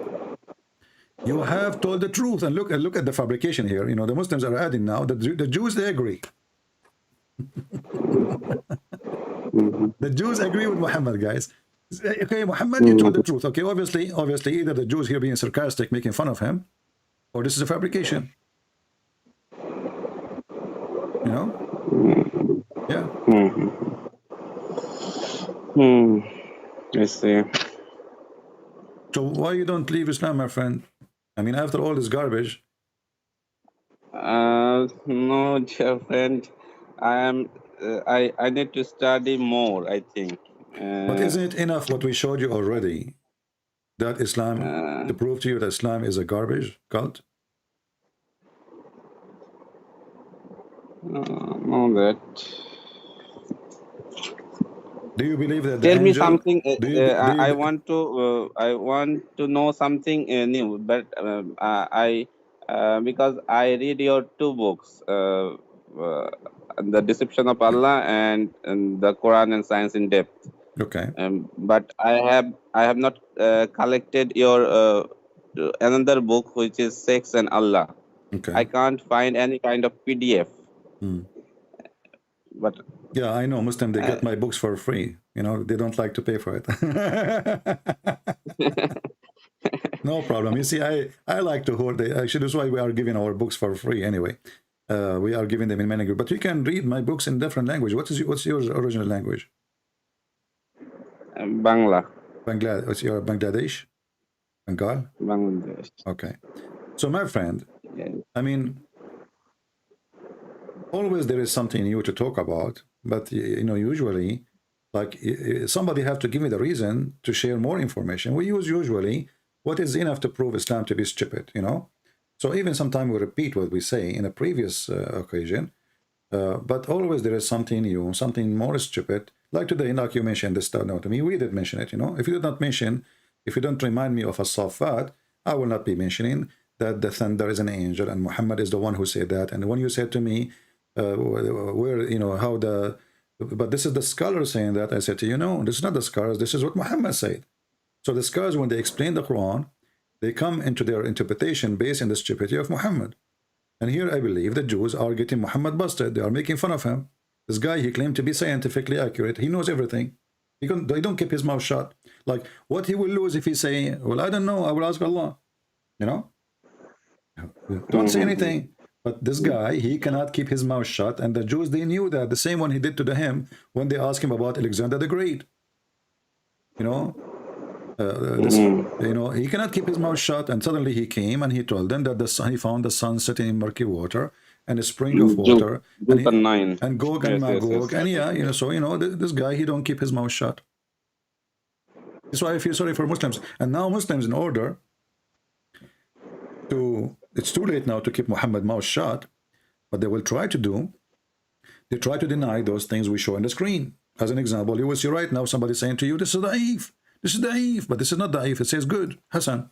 you have told the truth. And look at the fabrication here. You know, the Muslims are adding now that the Jews, they agree. The Jews agree with Muhammad, guys. Okay, Muhammad, you told the truth. Okay, obviously, either the Jews here being sarcastic, making fun of him, or this is a fabrication. You know? Yeah. I see. So why you don't leave Islam, my friend? I mean, after all this garbage. No, dear friend. I need to study more, I think. But isn't it enough what we showed you already? That Islam, to prove to you that Islam is a garbage cult? No, that. Do you believe that? Tell me angel, something. I want to know something new, but because I read your two books, The Deception of Allah and the Quran and Science in Depth. Okay. But I have not collected your another book, which is Sex and Allah. Okay. I can't find any kind of PDF. But yeah, I know Muslim, they get my books for free. You know, they don't like to pay for it. No problem. You see, I like to hoard. Actually, that's why we are giving our books for free anyway. We are giving them in many groups, but you can read my books in different language. What's your original language? Bangla. Bangladesh. What's your Bangladesh? Bengal? Bangladesh. Okay. So my friend, I mean, always there is something new to talk about, but you know, usually, like somebody have to give me the reason to share more information. We use usually what is enough to prove Islam to be stupid, you know. So even sometimes we repeat what we say in a previous occasion, but always there is something new, something more stupid. Like today, like you mentioned this stuff now to me, we did mention it, you know. If you did not mention, if you don't remind me of a Safat, I will not be mentioning that the thunder is an angel and Muhammad is the one who said that. And when you said to me, where, you know, how the, but this is the scholar saying that, I said to you, no, this is not the scholars, this is what Muhammad said. So the scholars, when they explain the Quran, they come into their interpretation based on the stupidity of Muhammad. And here I believe the Jews are getting Muhammad busted. They are making fun of him. This guy, he claimed to be scientifically accurate. He knows everything. They don't keep his mouth shut. Like, what he will lose if he say, well, I don't know, I will ask Allah. You know? Don't say anything. But this guy, he cannot keep his mouth shut. And the Jews, they knew that. The same one he did to him when they asked him about Alexander the Great. You know? You know, he cannot keep his mouth shut, and suddenly he came and he told them that the sun, he found the sun sitting in murky water and a spring of water, and Gog and Magog, and yeah, you know, so you know, this guy, he don't keep his mouth shut. That's why I feel sorry for Muslims. And now Muslims, in order to, it's too late now to keep Muhammad's mouth shut, but they will try to do, they try to deny those things we show on the screen. As an example, you will see right now somebody saying to you, this is da'if. This is da'if, but this is not da'if. It says good, Hassan.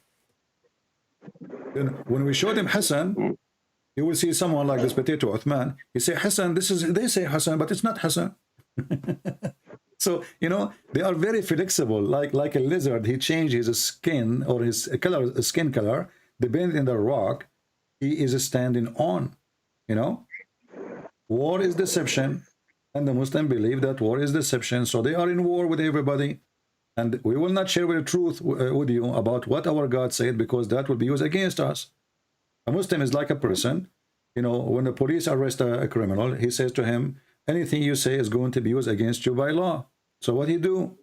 Then when we show them Hassan, you will see someone like this potato Uthman. He say Hassan, this is, they say Hassan, but it's not Hassan. So, you know, they are very flexible, like a lizard. He changed his skin or his color, skin color, depending on the rock he is standing on. You know, war is deception, and the Muslim believe that war is deception. So they are in war with everybody. And we will not share the truth with you about what our God said, because that will be used against us. A Muslim is like a person, you know, when the police arrest a criminal, he says to him, anything you say is going to be used against you by law. So what he do?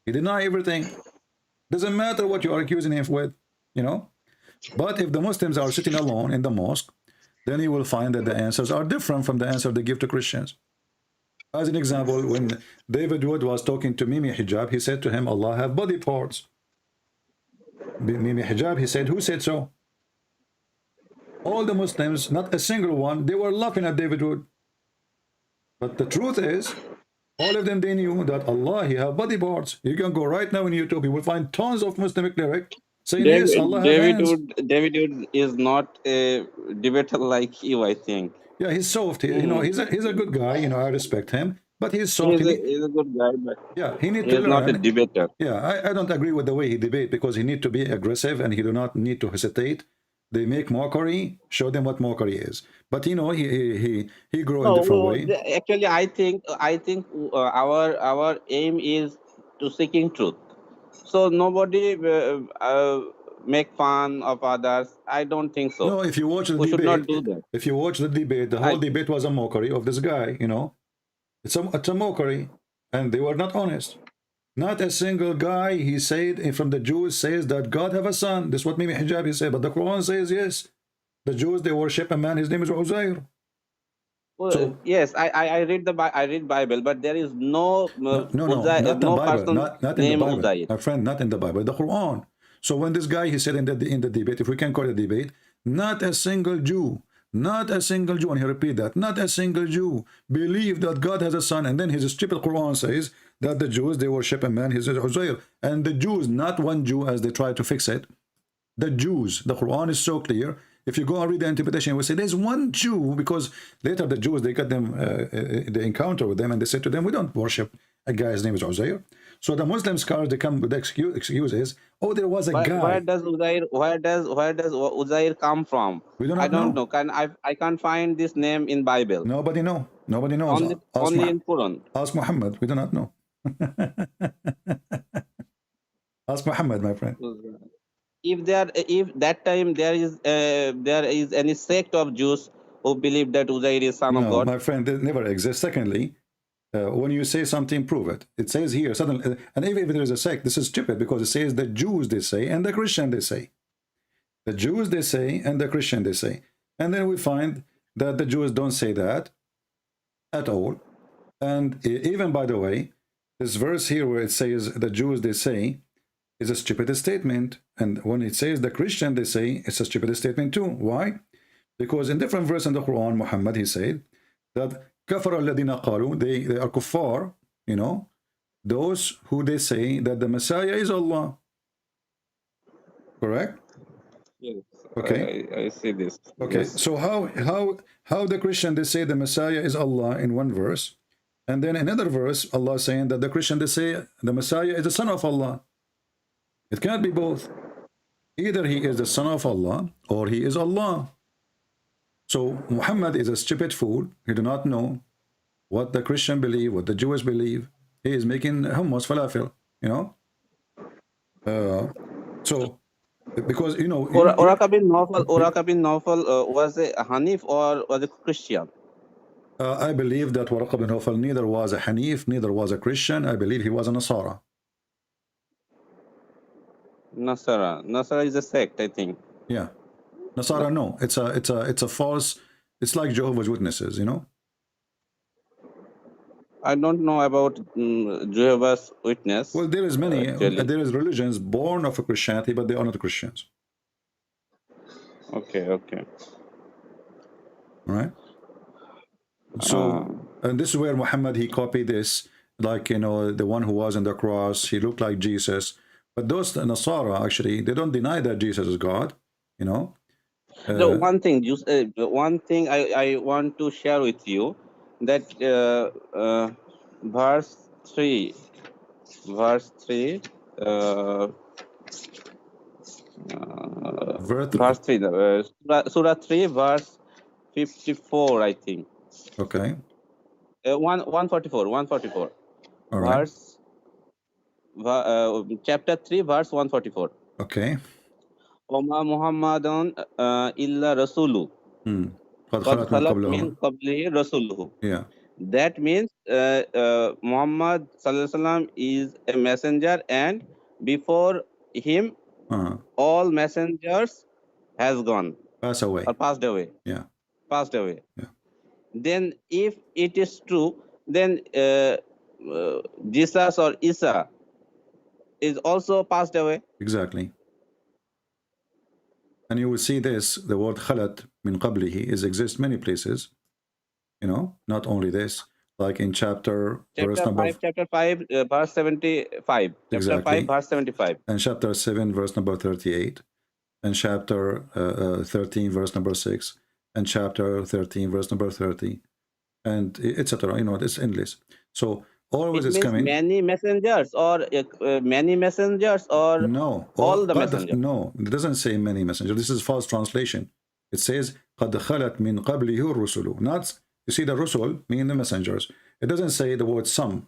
He deny everything. Doesn't matter what you are accusing him with, you know. But if the Muslims are sitting alone in the mosque, then you will find that the answers are different from the answer they give to Christians. As an example, when David Wood was talking to Mimi Hijab, he said to him, Allah have body parts. Mimi Hijab, he said, who said so? All the Muslims, not a single one, they were laughing at David Wood. But the truth is, all of them, they knew that Allah, he have body parts. You can go right now in YouTube, you will find tons of Muslim cleric saying, yes, Allah have hands. David Wood is not a debater like you, I think. Yeah, he's soft. You know, he's a good guy. You know, I respect him, but he's soft. He's a good guy, but yeah, he needs to learn. Not a debater. Yeah, I don't agree with the way he debate, because he need to be aggressive and he do not need to hesitate. They make mockery. Show them what mockery is. But you know, he grow in a different way. Actually, I think our aim is to seeking truth. So nobody make fun of others. I don't think so. No, if you watch the we debate, should not do that. If you watch the debate, the whole debate was a mockery of this guy. You know, it's a mockery, and they were not honest. Not a single guy, he said, from the Jews says that God have a son. This is what Mimi Hijab he said, but the Quran says yes. The Jews, they worship a man. His name is Uzair. Well, so, yes, I read Bible, but there is no not in the Bible. Not in the Bible, Uzair. my friend. Not in the Bible. The Quran. So when this guy, he said in the debate, if we can call it a debate, not a single Jew, and he repeat that, not a single Jew believe that God has a son, and then his stupid Quran says that the Jews, they worship a man, his name is Uzair. And the Jews, not one Jew as they try to fix it. The Jews, the Quran is so clear. If you go and read the interpretation, we say there's one Jew, because later the Jews, they got them, they encounter with them, and they said to them, we don't worship a guy's name is Uzair. So the Muslim scholars, they come with the excuses. Oh, there was a guy. Where does Uzair come from? We do not I don't know. I can't find this name in Bible. Nobody knows. Only in Quran. Ask Muhammad. We do not know. Ask Muhammad, my friend. If that time there is any sect of Jews who believe that Uzair is son of God, my friend, it never exists. Secondly, when you say something, prove it. It says here suddenly, and even if there is a sect, this is stupid, because it says the Jews they say and the Christian they say. The Jews they say and the Christian they say, and then we find that the Jews don't say that, at all. And even, by the way, this verse here where it says the Jews, they say, is a stupid statement. And when it says the Christian, they say it's a stupid statement too. Why? Because in different verse in the Quran, Muhammad, he said that كفر الذين قالوا, they are kuffar, you know, those who they say that the Messiah is Allah. Correct? Yes, Okay. I see this. Okay. Yes. So how the Christian, they say the Messiah is Allah in one verse, and then another verse Allah saying that the Christian, they say the Messiah is the son of Allah. It cannot be both. Either he is the son of Allah or he is Allah. So Muhammad is a stupid fool. He do not know what the Christian believe, what the Jews believe. He is making hummus falafel, you know. So because you know, Uraka bin Nawfal was a Hanif or was a Christian? I believe that Waraq bin Nawfal neither was a Hanif, neither was a Christian. I believe he was a Nasara. Nasara is a sect, I think. Yeah, Nasara. No, it's a false. It's like Jehovah's Witnesses, you know. I don't know about Jehovah's Witness. Well, there is many. Actually. There is religions born of a Christianity, but they are not Christians. Okay. All right. So, and this is where Muhammad, he copied this, like, you know, the one who was on the cross, he looked like Jesus. But those Nasara, actually, they don't deny that Jesus is God, you know. The one thing I want to share with you, that verse 3, verse 3, Surah 3, verse 54, I think. Okay. 144. All right. Chapter 3, verse 144. Okay. Oma Muhammadun illa Rasulu. قد قد خلت من خلت قبله. من قبله رسوله. Yeah. That means Muhammad Sallallahu Alaihi Wasallam is a messenger, and before him all messengers has gone. Pass away. Or passed away. Yeah. Passed away. Yeah. Then if it is true, then Jesus or Isa is also passed away. Exactly. And you will see this, the word khalat min qablihi is exists many places, you know, not only this, like in chapter 5, verse 75. Exactly. Chapter 5, verse 75. And chapter 7, verse number 38. And chapter 13, verse number 6. And chapter 13, verse number 30. And etc. You know, it's endless. So always it's coming. Many messengers or no, all the messengers. No, it doesn't say many messengers. This is false translation. It says قد خلت من قبله الرسل. Not, you see, the rusul mean the messengers. It doesn't say the word some,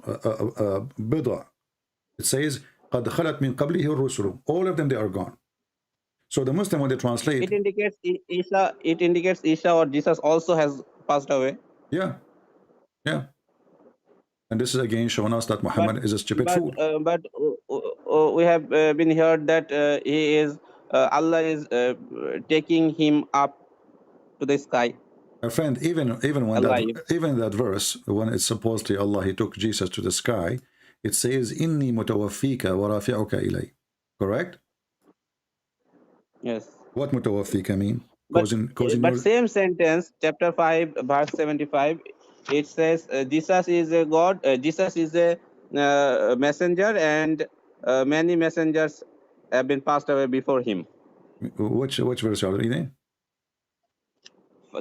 bid'a. It says قد خلت من قبله الرسل. All of them, they are gone. So the Muslim, when they translate, it indicates Isa. It indicates Isa or Jesus also has passed away. Yeah. And this is again showing us that Muhammad is a stupid fool. But we have been heard that he is Allah is taking him up to the sky. My friend, even when that verse, when it's supposedly Allah, he took Jesus to the sky, it says inni mutawaffika wa rafi'uka ilay. Correct? Yes. What mutawaffika mean? But same sentence, chapter 5, verse 75, it says Jesus is a God, Jesus is a messenger, and many messengers have been passed away before him. Which verse are you reading?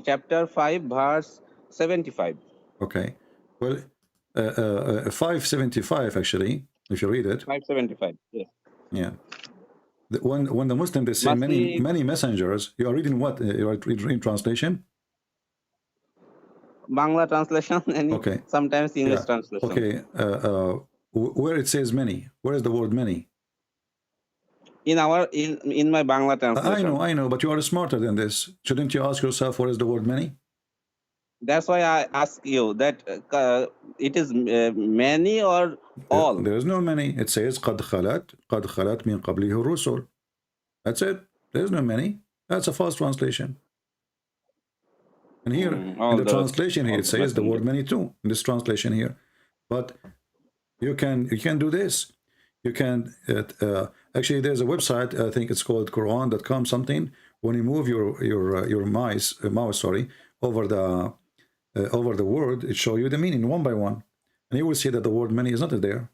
Chapter 5, verse 75. Okay. Well, 575 actually, if you read it. 575, yes. Yeah. When the Muslim, they say many messengers, you are reading what? You are reading translation? Bangla translation and okay. Sometimes English translation. Okay. Where it says many, where is the word many? In my Bangla translation. I know, but you are smarter than this. Shouldn't you ask yourself what is the word many? That's why I ask you that it is many or all. There is no many. It says قد خلت من قبله الرسل. That's it. There is no many. That's a false translation. And here, all in the translation here, all it the says the word messengers. many too, in this translation here. But you can do this. You can, actually, there's a website, I think it's called Quran.com something. When you move your mouse, sorry, over the word, it shows you the meaning one by one. And you will see that the word many is not there.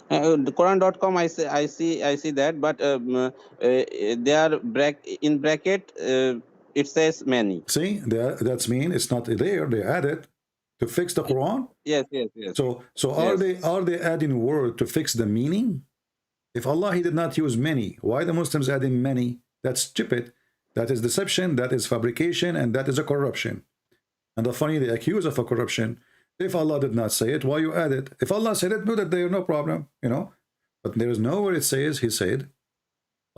The Quran.com, I see that, but they are in bracket. It says many. See, that's mean it's not there. They added to fix the Quran. Yes. So Yes. are they adding word to fix the meaning? If Allah he did not use many, why the Muslims adding many? That's stupid. That is deception. That is fabrication, and that is a corruption. And the funny, they accuse of a corruption. If Allah did not say it, why you add it? If Allah said it, put it there, no problem, you know. But there is nowhere it says He said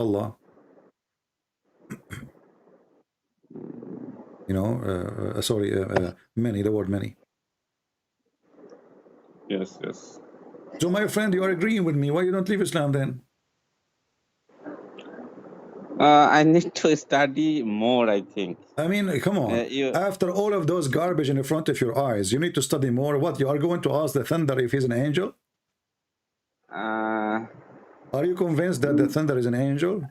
Allah. You know, sorry, many. The word many. Yes. So, my friend, you are agreeing with me. Why you don't leave Islam then? I need to study more, I think. I mean, come on. After all of those garbage in front of your eyes, you need to study more. What, you are going to ask the thunder if he's an angel? Are you convinced that the thunder is an angel?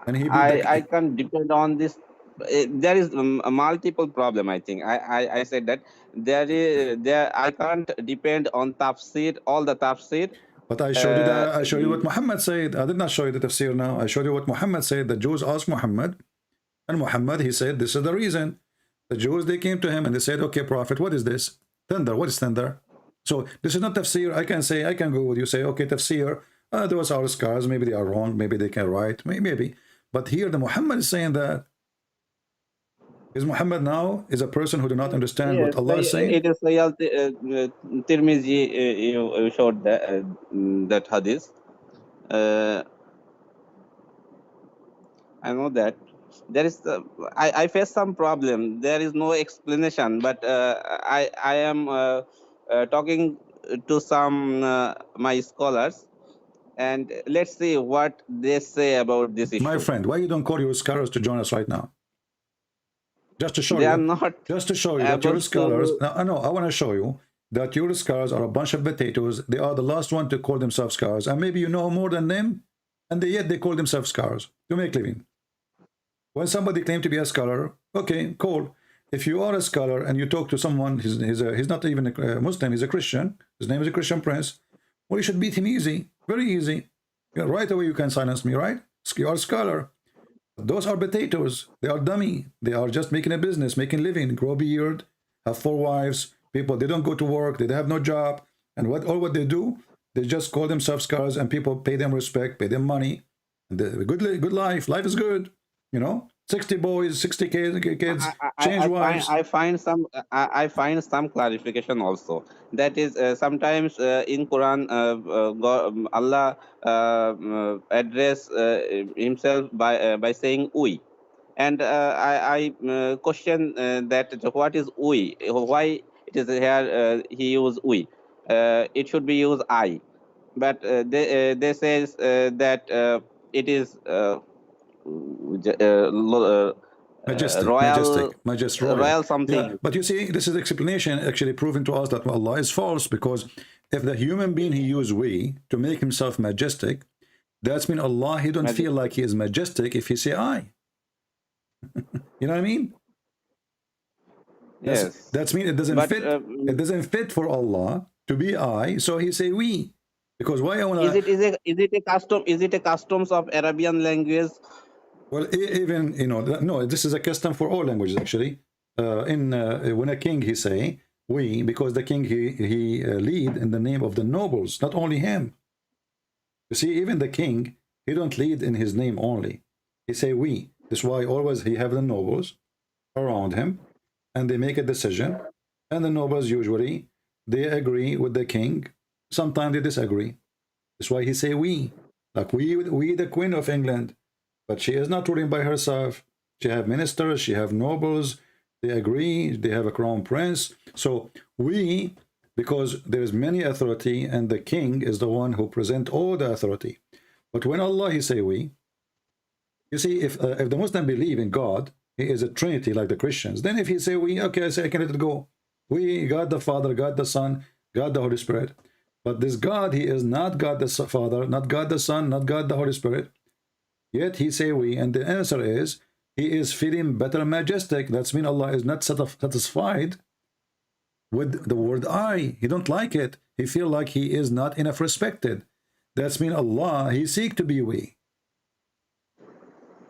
And he I can't depend on this. There is a multiple problem, I think. I said that there I can't depend on tafsir, all the tafsir. But I showed you I showed you what Muhammad said. I did not show you the tafsir now. I showed you what Muhammad said. The Jews asked Muhammad, and Muhammad, he said, this is the reason. The Jews, they came to him and they said, okay, Prophet, what is this? Thunder, what is thunder? So this is not tafsir. I can go with you, say, okay, tafsir, those are scars, maybe they are wrong, maybe they can write, maybe. But here the Muhammad is saying that. Is Muhammad now is a person who do not understand what Allah is saying? It is Tirmizi, you showed that hadith. I know that. There is I face some problem. There is no explanation, but I am talking to some my scholars, and let's see what they say about this issue. My friend, why you don't call your scholars to join us right now? Just to show they you, are not just to show you that your scholars. No, I want to show you that your scholars are a bunch of potatoes. They are the last one to call themselves scholars, and maybe you know more than them, and yet they call themselves scholars to make living. When somebody claims to be a scholar, okay, cool. If you are a scholar and you talk to someone, he's not even a Muslim, he's a Christian. His name is a Christian Prince. Well, you should beat him easy, very easy. Right away you can silence me, right? You are a scholar. Those are potatoes. They are dummy. They are just making a business, making living, grow beard, have 4 wives. People, they don't go to work. They have no job. And what they do, they just call themselves scholars, and people pay them respect, pay them money. Good life. Life is good. You know, 60 boys, 60 kids, change wives. I find some clarification also. That is sometimes in Quran, God, Allah address himself by saying we, and I question that what is we? Why it is here he used we? It should be used I, but they says that it is. Majestic, royal something. Yeah, but you see, this is explanation actually proving to us that Allah is false, because if the human being he used we to make himself majestic, that's mean Allah he don't feel like he is majestic if he say I. You know what I mean? Yes. That's mean it doesn't fit. It doesn't fit for Allah to be I, so he say we. Because why I wanna, is it a custom? Is it a customs of Arabian language? Well, even no, this is a custom for all languages actually. When a king he say we, because the king he lead in the name of the nobles, not only him. You see, even the king he don't lead in his name only. He say we. That's why always he have the nobles around him, and they make a decision, and the nobles usually they agree with the king. Sometimes they disagree. That's why he say we, like we the Queen of England. But she is not ruling by herself. She have ministers, she have nobles, they agree, they have a crown prince. So we, because there is many authority, and the king is the one who present all the authority. But when Allah he say we, you see, if the Muslim believe in God, he is a Trinity like the Christians, then if he say we, okay, I say I can let it go. We, God the Father, God the Son, God the Holy Spirit. But this God, he is not God the Father, not God the Son, not God the Holy Spirit. Yet he say we, and the answer is, he is feeling better and majestic. That's mean Allah is not satisfied with the word I. He don't like it. He feel like he is not enough respected. That's mean Allah, he seek to be we.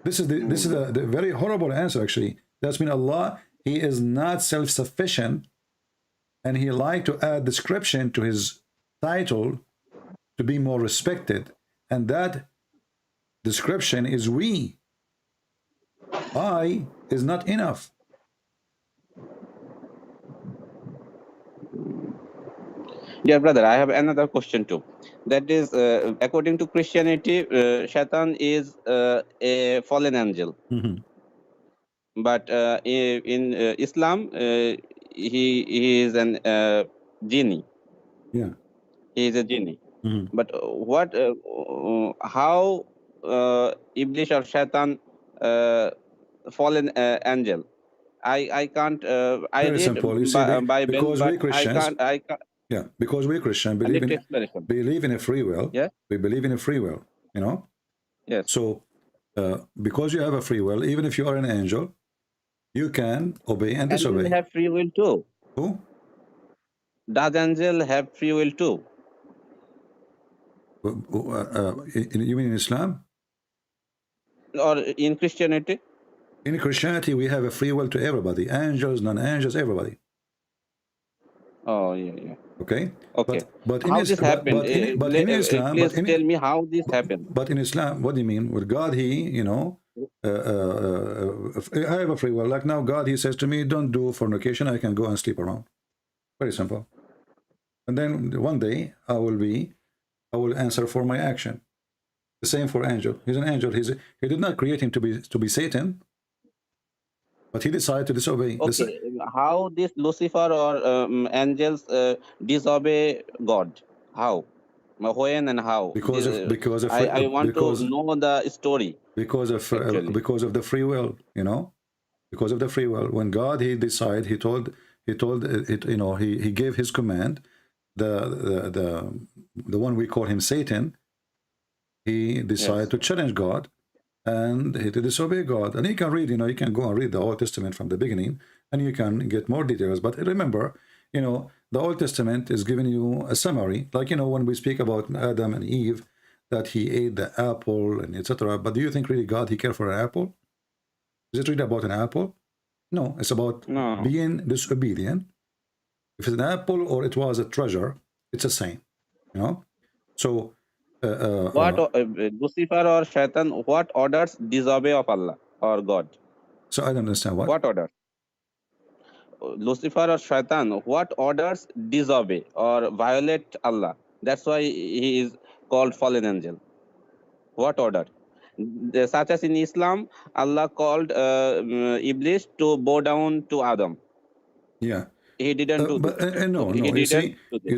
This is the very horrible answer actually. That's mean Allah, he is not self-sufficient, and he like to add description to his title to be more respected, and that description is we. I is not enough. Dear brother, I have another question too. That is, according to Christianity, Shaitan is a fallen angel. Mm-hmm. But in Islam, he is an genie. Yeah. He is a genie. Mm-hmm. But how Iblis or Shaitan fallen angel? I can't. I Very read simple. You see, Bible, because but we Christians, I can't. yeah, because we Christian I believe need in explanation. a free will. Yeah. We believe in a free will. You know. Yes. So, because you have a free will, even if you are an angel, you can obey and Angel disobey. have free will too. Who? Does angel have free will too? You mean in Islam? Or in Christianity? In Christianity, we have a free will to everybody. Angels, non-angels, everybody. Oh yeah, yeah. Okay. Okay. But in How this happened? Please tell me how this happened. But in Islam, what do you mean? With God, he, you know, I have a free will. Like now, God, he says to me, don't do fornication. I can go and sleep around. Very simple. And then one day I will answer for my action. The same for angel. He's an angel. He did not create him to be Satan, but he decided to disobey. Okay. How this Lucifer or angels disobey God? How? When and how? I want to know the story. Because of the free will, you know, because of the free will. When God he decided, he told it, you know, he gave his command. The one we call him Satan, he decided to challenge God, and he disobey God. And you can read, you know, you can go and read the Old Testament from the beginning, and you can get more details. But remember, you know, the Old Testament is giving you a summary, like, you know, when we speak about Adam and Eve, that he ate the apple and etc. But do you think really God he cared for an apple? Is it really about an apple? No, it's about being disobedient. If it's an apple or it was a treasure, it's the same, you know. So what Lucifer or Shaitan, what orders disobey of Allah or God? So I don't understand what order. Lucifer or Shaitan, what orders disobey or violate Allah? That's why he is called fallen angel. What order? Such as in Islam, Allah called Iblis to bow down to Adam. Yeah. He didn't do but, this. no, Okay, no. You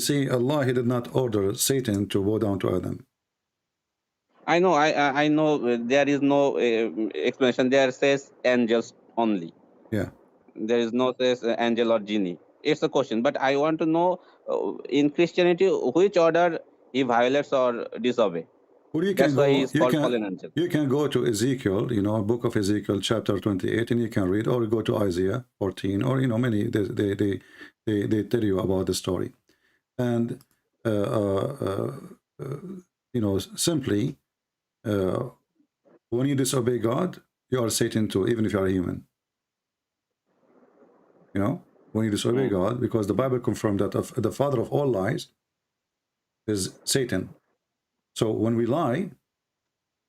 see, Allah, he did not order Satan to bow down to Adam. I know, I know. There is no explanation. There says angels only. Yeah. There is no says angel or genie. It's a question, but I want to know in Christianity which order he violates or disobey. Well, That's why he is called fallen angel. You can go to Ezekiel, you know, book of Ezekiel, chapter 28, and you can read, or go to Isaiah 14, or, you know, many, they tell you about the story. And, you know, simply, when you disobey God, you are Satan too, even if you are a human. You know, when you disobey God, because the Bible confirmed that the father of all lies is Satan. So when we lie,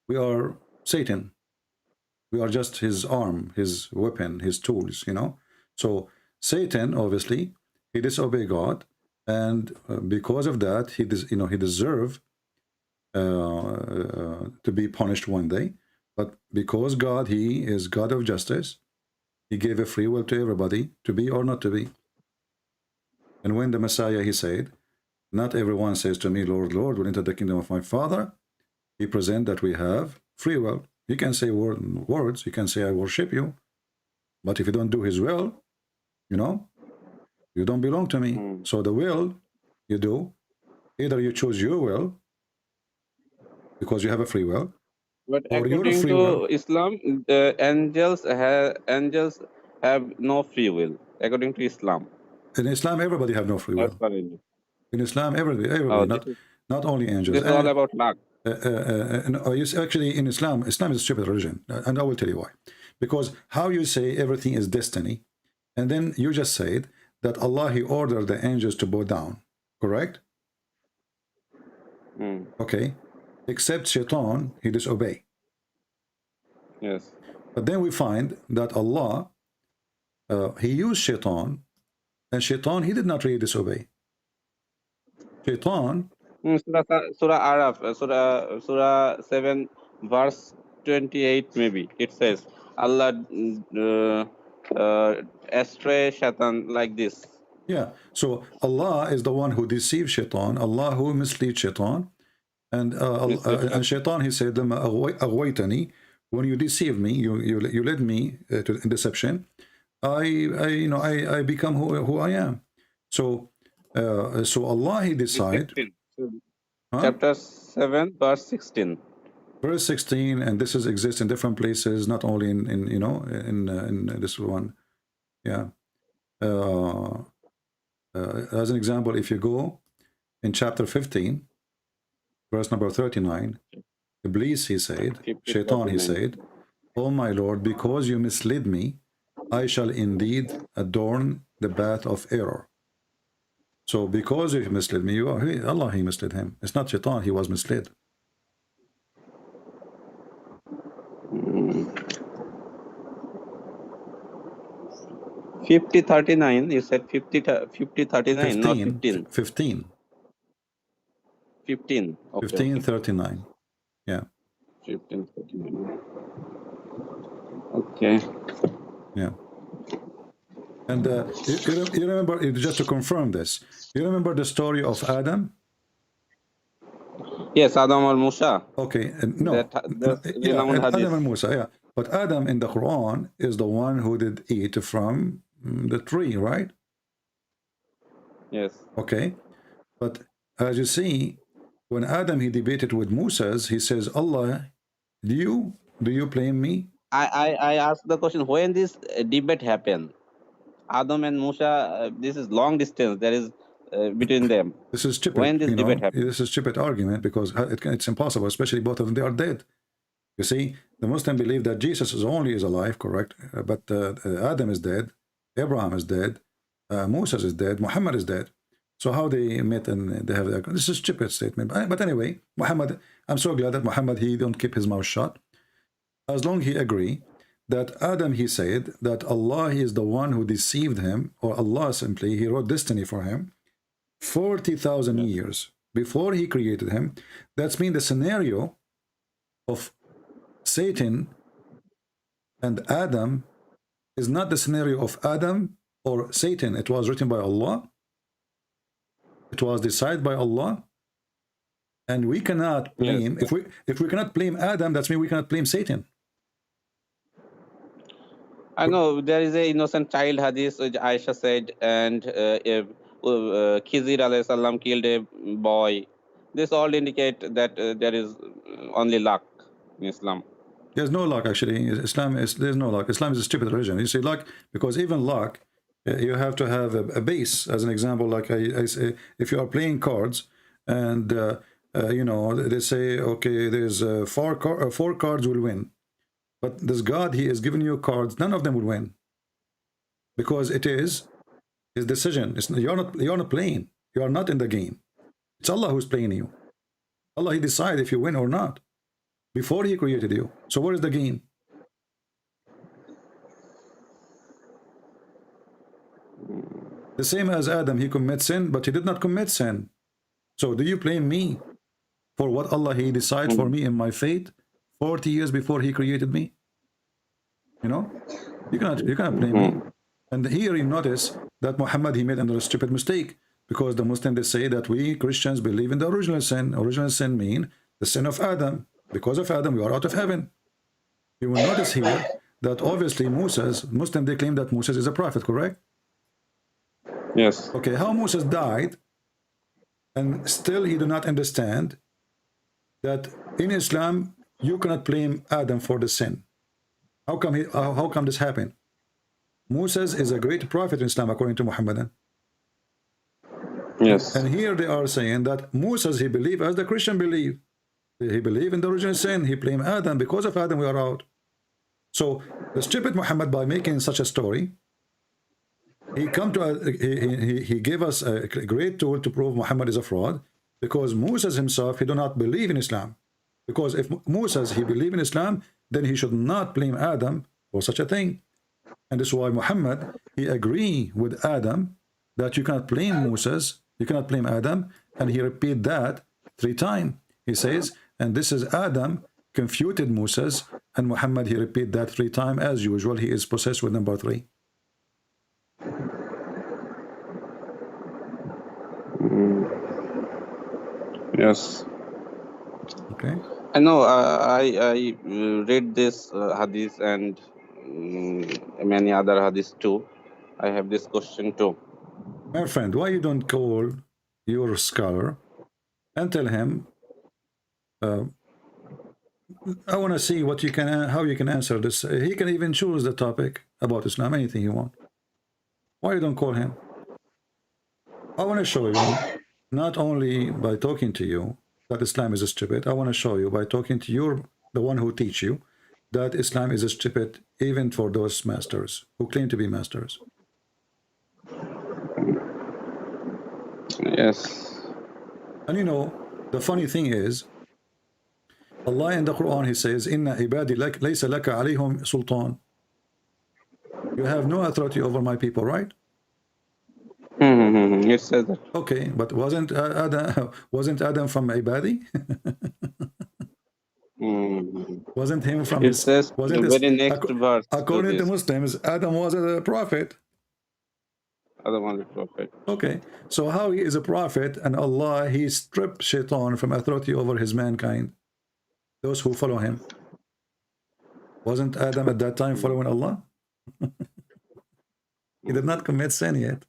we are Satan. We are just his arm, his weapon, his tools, you know. So Satan, obviously, he disobeyed God, and because of that, he deserved to be punished one day. But because God, he is God of justice, he gave a free will to everybody to be or not to be. And when the Messiah, he said, not everyone says to me, Lord, Lord, will enter the kingdom of my Father. He present that we have free will. You can say words, you can say I worship you, but if you don't do his will, you know, you don't belong to me. So the will you do, either you choose your will because you have a free will, But or your according free to will. Islam, angels have no free will. According to Islam, In Islam, everybody have no free as will. per I know. In Islam, everybody, Oh, not only angels. this is all about luck. Actually, in Islam is a stupid religion, and I will tell you why. Because how you say everything is destiny, and then you just said that Allah, he ordered the angels to bow down, correct? Okay, except Shaitan, he disobey. Yes. But then we find that Allah, he used Shaitan, and Shaitan, he did not really disobey. Shaitan, Surah Araf, Surah 7, verse 28, maybe it says Allah astray Shaitan like this. yeah. So Allah is the one who deceives Shaitan, Allah who misleads Shaitan, and Shaitan, he said, "Lama aghwaytani," when you deceive me, you led me to deception. I become who I am. So Allah, he decide. 16. Huh? Chapter 7, verse 16. Verse 16, and this exists in different places, not only in you know in this one. Yeah. As an example, if you go in chapter 15, verse number 39, Iblis, he said, Shaitan, he said, "Oh my Lord, because you misled me, I shall indeed adorn the path of error." So because you misled me, Allah, he misled him. It's not Shaitan, he was misled. Mm. 5039, you said 5039, not 15. 15. 15. Okay, 1539. Yeah. 1539. Okay. Yeah. And you remember, just to confirm this, you remember the story of Adam? Yes, Adam or Musa. Okay, no. Yeah, Adam and Musa, yeah. But Adam in the Quran is the one who did eat from the tree, right? Yes. Okay. But as you see, when Adam, he debated with Moses, he says, Allah, do you blame me? I asked the question, when this debate happened? Adam and Musa, this is long distance. There is between them. This is stupid. When this debate happened? This is stupid argument because it's impossible, especially both of them, they are dead. You see, the Muslim believe that Jesus is alive, correct? But Adam is dead, Abraham is dead, Moses is dead, Muhammad is dead. So how they met and they have this is a stupid statement. But anyway, Muhammad, I'm so glad that Muhammad, he don't keep his mouth shut. As long he agree that Adam, he said that Allah is the one who deceived him, or Allah simply, he wrote destiny for him 40,000 years before he created him. That's mean the scenario of Satan and Adam is not the scenario of Adam or Satan. It was written by Allah. It was decided by Allah. And we cannot blame, if we cannot blame Adam, that's mean we cannot blame Satan. I know there is a innocent child hadith which Aisha said, and Khizr alayhi salam killed a boy. This all indicate that there is only luck in Islam. There's no luck actually. There's no luck. Islam is a stupid religion. You see, luck, because even luck, you have to have a base. As an example, like I say, if you are playing cards and you know, they say, okay, there's four cards will win. But this God, he is giving you cards, none of them will win. Because it is his decision. You're not playing. You are not in the game. It's Allah who's playing you. Allah, he decides if you win or not before he created you. So where is the game? The same as Adam, he commits sin, but he did not commit sin. So do you blame me for what Allah, he decided for me in my fate 40 years before he created me? You know, you cannot blame me. And here you notice that Muhammad, he made another stupid mistake, because the Muslims, they say that we Christians believe in the original sin. Original sin mean the sin of Adam. Because of Adam, we are out of heaven. You will notice here that obviously Moses, Muslim, they claim that Moses is a prophet, correct? Yes. Okay, how Moses died, and still he do not understand that in Islam you cannot blame Adam for the sin. How come this happened? Moses is a great prophet in Islam according to Muhammadan. Yes. And here they are saying that Moses, he believed as the Christian believe. He believed in the original sin. He blamed Adam. Because of Adam, we are out. So the stupid Muhammad, by making such a story, he gave us a great tool to prove Muhammad is a fraud, because Moses himself, he do not believe in Islam. Because if Moses, he believe in Islam, then he should not blame Adam for such a thing. And this is why Muhammad, he agree with Adam that you cannot blame Moses, you cannot blame Adam, and he repeat that 3 times. He says, and this is Adam confuted Moses, and Muhammad, he repeat that 3 times as usual. He is possessed with number 3. Yes. Okay. I know. I read this hadith and many other hadiths too. I have this question too. My friend, why you don't call your scholar and tell him, I want to see what you can, how you can answer this. He can even choose the topic about Islam, anything you want. Why you don't call him? I want to show you, not only by talking to you, that Islam is stupid. I want to show you by talking to you, the one who teach you, that Islam is stupid, even for those masters who claim to be masters. Yes. And you know, the funny thing is, Allah in the Quran, he says, Inna ibadi laysa laka alayhum sultan. You have no authority over my people, right? It says that. Okay, but wasn't Adam from ibadi? Wasn't him from It his, says wasn't the his, very next verse. according to this. Muslims, Adam was a prophet. Other one is prophet. Okay, so how he is a prophet, and Allah, he stripped shaitan from authority over his mankind, those who follow him. Wasn't Adam at that time following Allah? He did not commit sin yet.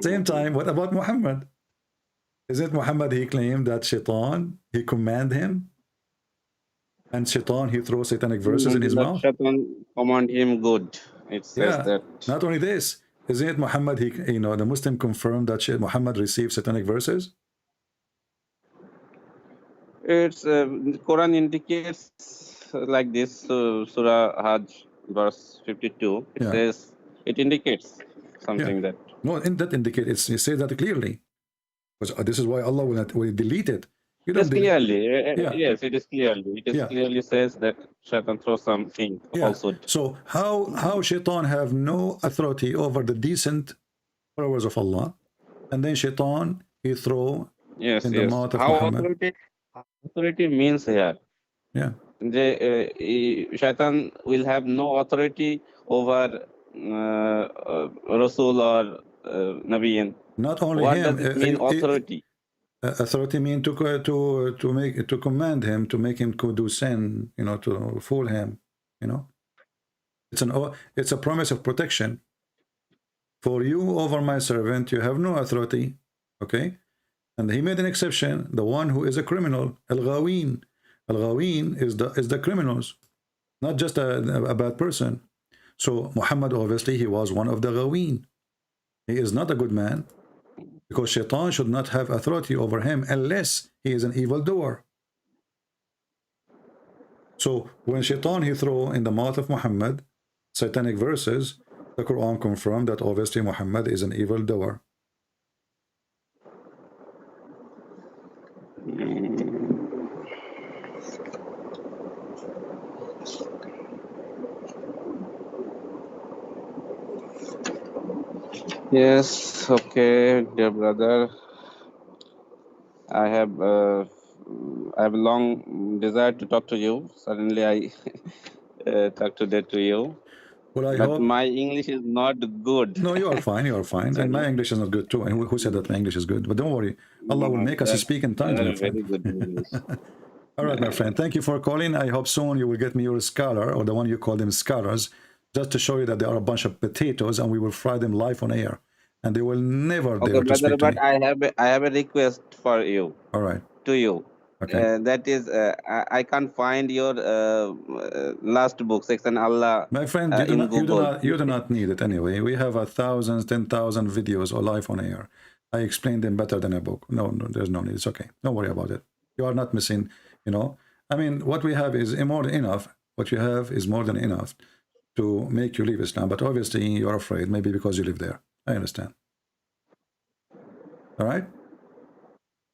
Same time, what about Muhammad? Isn't Muhammad, he claimed that shaitan, he command him, and shaitan, he throws satanic verses in his mouth? Shaitan command him good. It says that. Not only this, isn't it Muhammad, he, you know, the Muslim confirmed that Muhammad received satanic verses? It's Quran indicates like this, Surah Hajj, verse 52. It says, it indicates something that. No, that indicates, it says that clearly. Because this is why Allah will delete it. You don't clearly, yes, it is clearly. It is clearly says that Shaitan throws something falsehood. So how Shaitan have no authority over the decent followers of Allah, and then Shaitan, he throw in the mouth of Muhammad. Authority means here. Yeah. Shaitan will have no authority over Rasul or Nabiyin. Not only what him. Does it mean authority? Authority mean to command him, to make him do sin, you know, to fool him, you know. It's a promise of protection. For you over my servant, you have no authority. Okay. And he made an exception, the one who is a criminal, al-ghaween. Al-ghaween is the criminals, not just a bad person. So Muhammad, obviously, he was one of the ghaween. He is not a good man, because shaitan should not have authority over him unless he is an evildoer. So when shaitan, he throw in the mouth of Muhammad satanic verses, the Quran confirmed that obviously Muhammad is an evildoer. Yes, okay, dear brother. I have a long desire to talk to you. Suddenly I talk today to you. Well, I but hope my English is not good. No, you are fine. You are fine. And my English is not good too. And who said that my English is good? But don't worry, Allah will make us speak in tongues, my friend. Very good English. All right, my friend. Thank you for calling. I hope soon you will get me your scholar, or the one you call them scholars, just to show you that they are a bunch of potatoes and we will fry them live on air. And they will never Okay, dare to brother, speak to but me. I have a request for you. All right. To you. Okay. That is, I can't find your last book section Allah My friend, in Google. you do not need it anyway. We have 10,000 videos or live on air. I explain them better than a book. No, there's no need. It's okay. Don't worry about it. You are not missing, you know. I mean, what we have is more than enough. What you have is more than enough to make you leave Islam. But obviously, you're afraid, maybe because you live there. I understand. All right?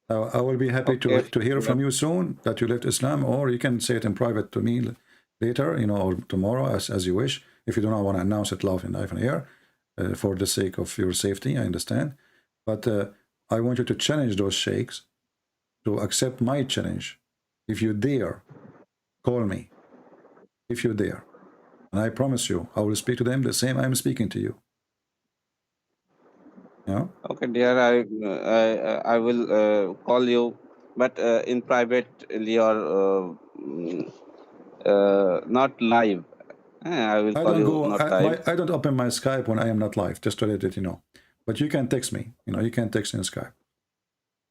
I will be happy to hear from you soon that you left Islam, or you can say it in private to me later, you know, or tomorrow, as you wish. If you do not want to announce it live in air, for the sake of your safety, I understand. But I want you to challenge those sheikhs to accept my challenge. If you dare, call me. If you dare. And I promise you, I will speak to them the same I'm speaking to you. Yeah? Okay, dear, I will call you, but in private, you're not live. I will call you not live. I don't open my Skype when I am not live, just to let you know. But you can text me, you know, you can text in Skype.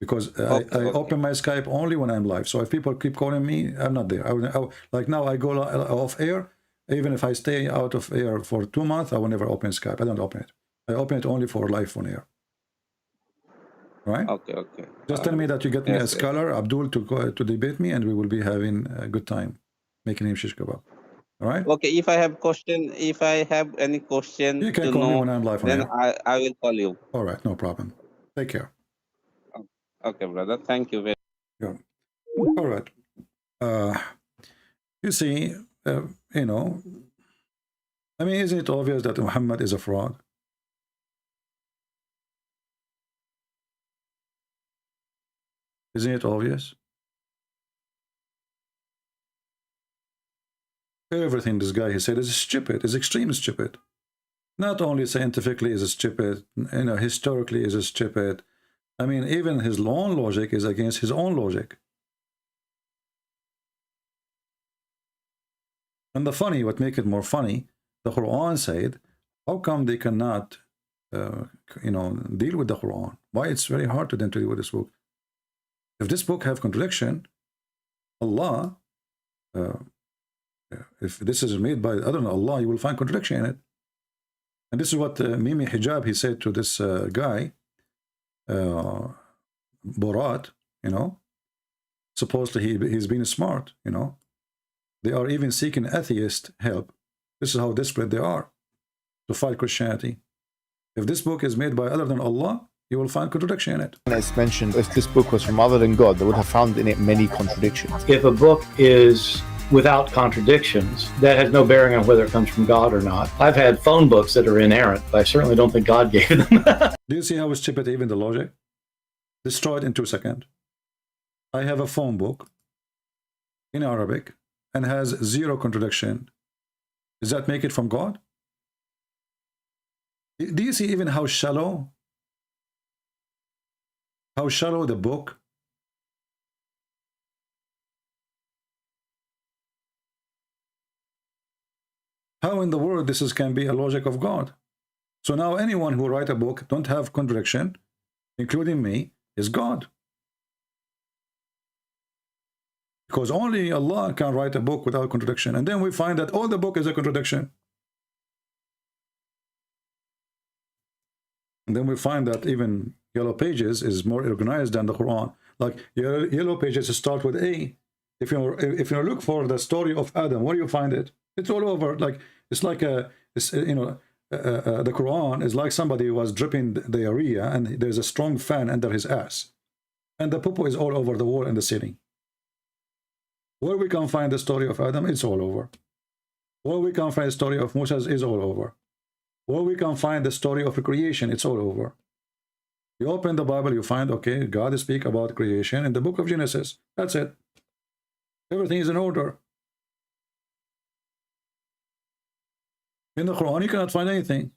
Because I open my Skype only when I'm live. So if people keep calling me, I'm not there. Like now, I go off air. Even if I stay out of air for 2 months, I will never open Skype. I don't open it. I open it only for live on air. Right? Okay, okay. Just tell me that you get me a scholar, Abdul, to debate me, and we will be having a good time making him shish kebab. All right? Okay, if I have any question You can to call me know, when I'm live on then air. I will call you. All right, no problem. Take care. Okay, brother. Thank you very Yeah. All right. You see, you know, I mean, isn't it obvious that Muhammad is a fraud? Isn't it obvious? Everything this guy he said is stupid, is extremely stupid. Not only scientifically is it stupid, you know, historically is it stupid. I mean, even his own logic is against his own logic. And the funny, what make it more funny, the Quran said, how come they cannot, you know, deal with the Quran? Why it's very hard to them to deal with this book? If this book have contradiction, Allah, if this is made by other than Allah, you will find contradiction in it. And this is what Mimi Hijab, he said to this guy, Borat, you know, supposedly he's been smart, you know. They are even seeking atheist help. This is how desperate they are to fight Christianity. If this book is made by other than Allah, you will find contradiction in it. It's mentioned if this book was from other than God, they would have found in it many contradictions. If a book is without contradictions, that has no bearing on whether it comes from God or not. I've had phone books that are inerrant, but I certainly don't think God gave them. Do you see how stupid even the logic? Destroyed in 2 seconds. I have a phone book in Arabic and has 0 contradiction. Does that make it from God? Do you see even how shallow the book? How in the world this can be a logic of God? So now anyone who write a book don't have contradiction, including me, is God. Because only Allah can write a book without contradiction. And then we find that all the book is a contradiction. And then we find that even Yellow Pages is more organized than the Quran. Like Yellow Pages start with A. If you look for the story of Adam, where do you find it? It's all over. Like it's like the Quran is like somebody was dripping diarrhea and there's a strong fan under his ass, and the poo is all over the wall in the city. Where we can find the story of Adam, it's all over. Where we can find the story of Moses is all over. Where we can find the story of creation, it's all over. You open the Bible, you find, okay, God speaks about creation in the book of Genesis. That's it. Everything is in order. In the Quran, you cannot find anything.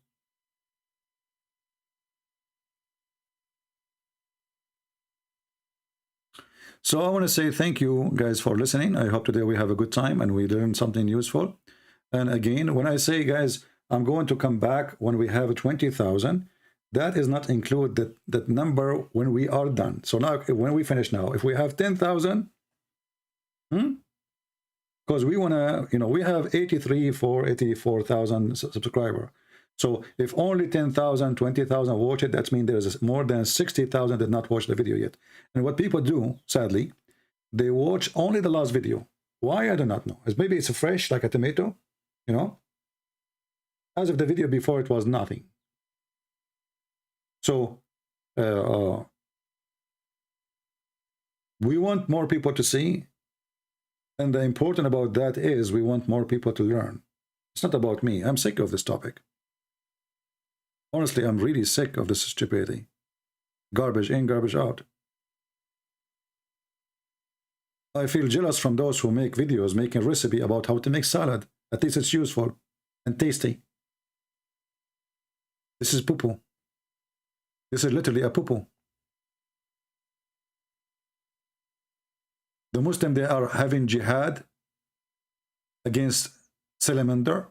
So I want to say thank you guys for listening. I hope today we have a good time and we learned something useful. And again, when I say, guys, I'm going to come back when we have 20,000, that is not include that number when we are done. So now, when we finish now, if we have 10,000, because we want to, you know, we have 84,000 subscriber. So if only 10,000, 20,000 watch it, that means there's more than 60,000 did not watch the video yet. And what people do, sadly, they watch only the last video. Why? I do not know. Maybe it's fresh, like a tomato, you know, as if the video before it was nothing. So we want more people to see. And the important about that is we want more people to learn. It's not about me. I'm sick of this topic. Honestly, I'm really sick of this stupidity. Garbage in, garbage out. I feel jealous from those who make videos making recipe about how to make salad. At least it's useful and tasty. This is poo-poo. This is literally a poo-poo. The Muslim, they are having jihad against Salamander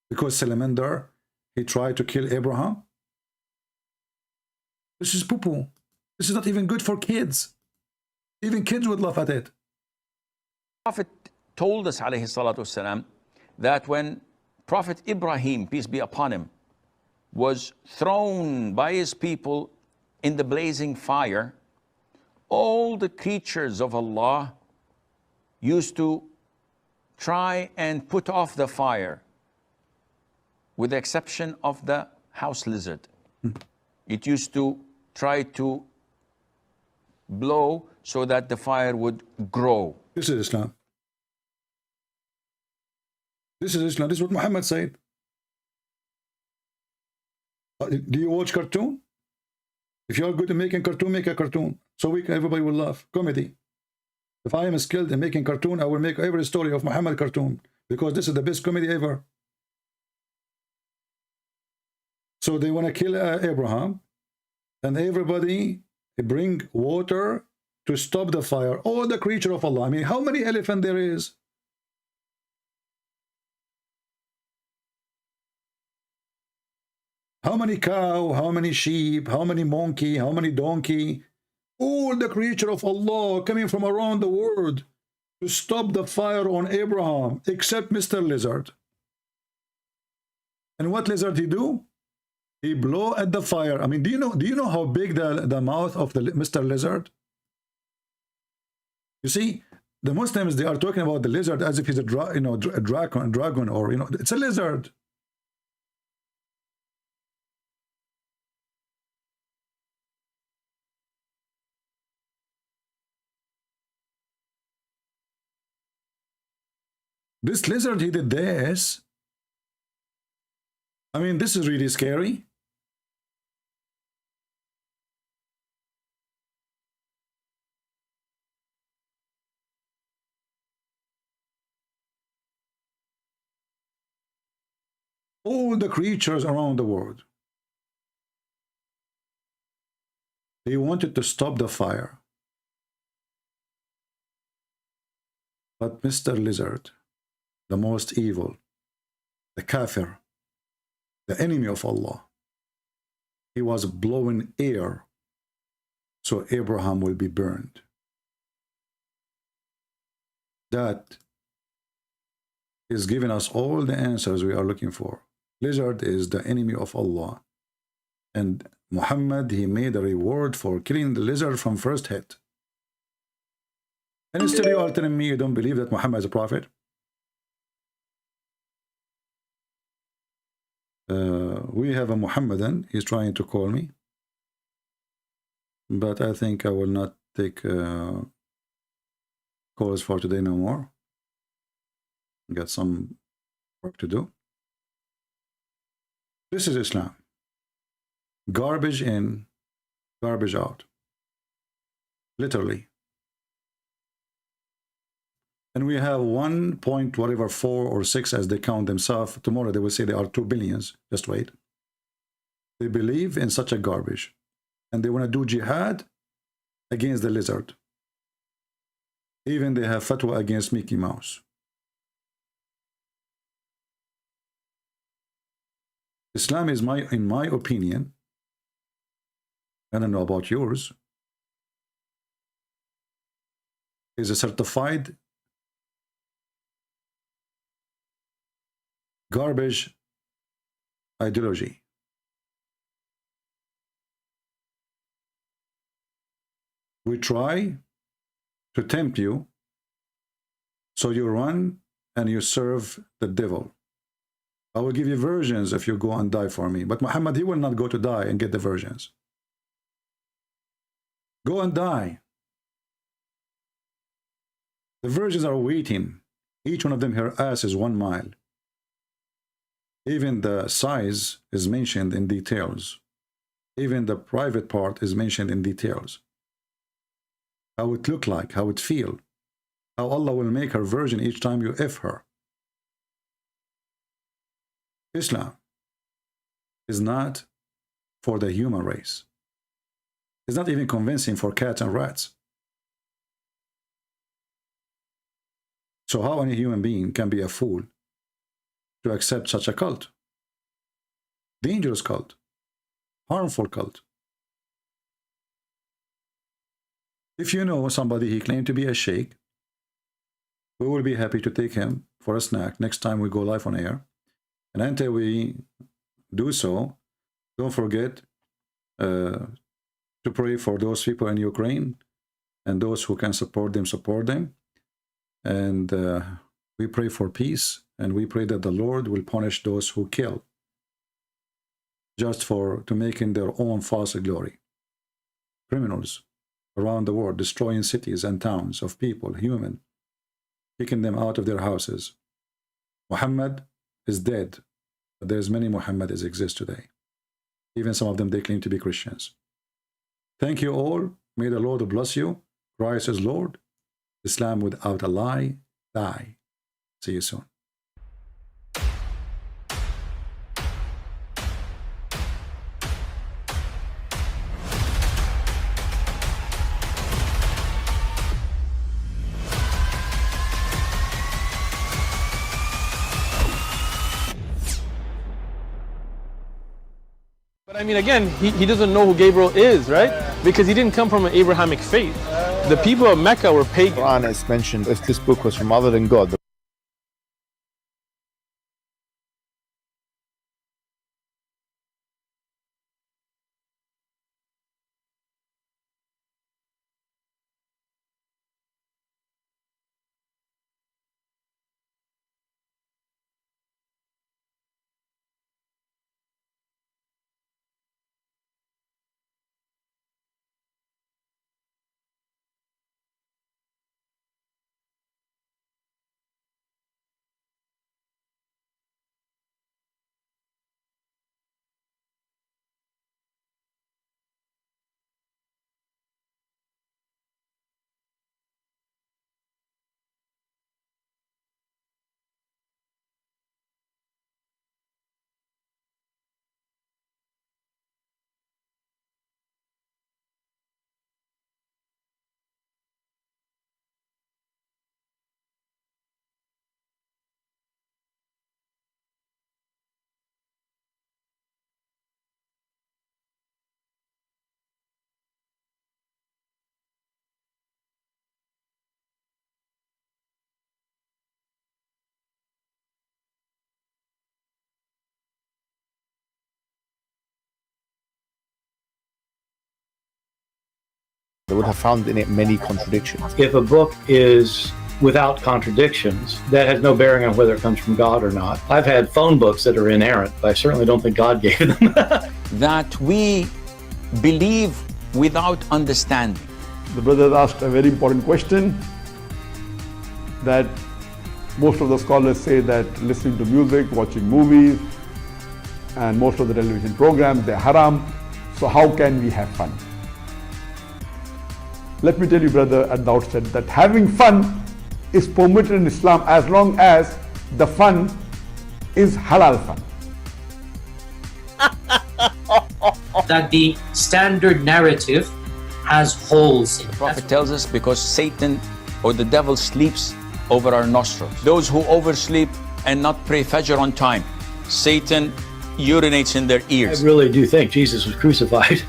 because Salamander, he tried to kill Abraham. This is poo-poo. This is not even good for kids. Even kids would laugh at it. Prophet told us, alayhi salatu wasalam, that when Prophet Ibrahim, peace be upon him, was thrown by his people in the blazing fire, all the creatures of Allah used to try and put off the fire, with the exception of the house lizard. It used to try to blow so that the fire would grow. This is Islam. This is Islam. This is what Muhammad said. Do you watch cartoon? If you are good at making cartoon, make a cartoon. So everybody will laugh. Comedy. If I am skilled in making cartoon, I will make every story of Muhammad cartoon, because this is the best comedy ever. So they want to kill Abraham, and everybody bring water to stop the fire. All the creature of Allah. I mean, how many elephant there is? How many cow, how many sheep, how many monkey, how many donkey? All the creature of Allah coming from around the world to stop the fire on Abraham, except Mr. Lizard. And what lizard he do? He blow at the fire. I mean, do you know how big the mouth of the Mr. Lizard? You see, the Muslims, they are talking about the lizard as if he's a dragon, or it's a lizard. This lizard, he did this. I mean, this is really scary. All the creatures around the world, they wanted to stop the fire. But Mr. Lizard, the most evil, the kafir, the enemy of Allah, he was blowing air so Abraham will be burned. That is giving us all the answers we are looking for. Lizard is the enemy of Allah, and Muhammad, he made a reward for killing the lizard from first hit. And still you are telling me you don't believe that Muhammad is a prophet? We have a Muhammadan, he's trying to call me, but I think I will not take calls for today no more. Got some work to do. This is Islam. Garbage in, garbage out. Literally. And we have 1 point whatever 4 or 6 as they count themselves. Tomorrow they will say they are 2 billions. Just wait. They believe in such a garbage, and they want to do jihad against the lizard. Even they have fatwa against Mickey Mouse. Islam is, in my opinion, I don't know about yours, is a certified garbage ideology. We try to tempt you so you run and you serve the devil. I will give you virgins if you go and die for me. But Muhammad, he will not go to die and get the virgins. Go and die. The virgins are waiting. Each one of them, her ass is 1 mile. Even the size is mentioned in details. Even the private part is mentioned in details. How it look like, how it feel. How Allah will make her virgin each time you F her. Islam is not for the human race. It's not even convincing for cats and rats. So how any human being can be a fool to accept such a cult? Dangerous cult. Harmful cult. If you know somebody he claimed to be a sheikh, we will be happy to take him for a snack next time we go live on air. And until we do so, don't forget to pray for those people in Ukraine and those who can support them. And we pray for peace, and we pray that the Lord will punish those who kill just to make in their own false glory. Criminals around the world destroying cities and towns of people, human, kicking them out of their houses. Muhammad is dead, but there's many Muhammadis exist today. Even some of them, they claim to be Christians. Thank you all. May the Lord bless you. Christ is Lord. Islam without a lie, die. See you soon. But I mean, again, he doesn't know who Gabriel is, right? Because he didn't come from an Abrahamic faith. The people of Mecca were pagan. Quran is mentioned if this book was from other than God. They would have found in it many contradictions. If a book is without contradictions, that has no bearing on whether it comes from God or not. I've had phone books that are inerrant, but I certainly don't think God gave them. That we believe without understanding. The brother asked a very important question, that most of the scholars say that listening to music, watching movies, and most of the television programs, they're haram. So how can we have fun? Let me tell you, brother, at the outset that having fun is permitted in Islam as long as the fun is halal fun. That the standard narrative has holes in it. The Prophet tells us because Satan or the devil sleeps over our nostrils. Those who oversleep and not pray Fajr on time, Satan urinates in their ears. I really do think Jesus was crucified.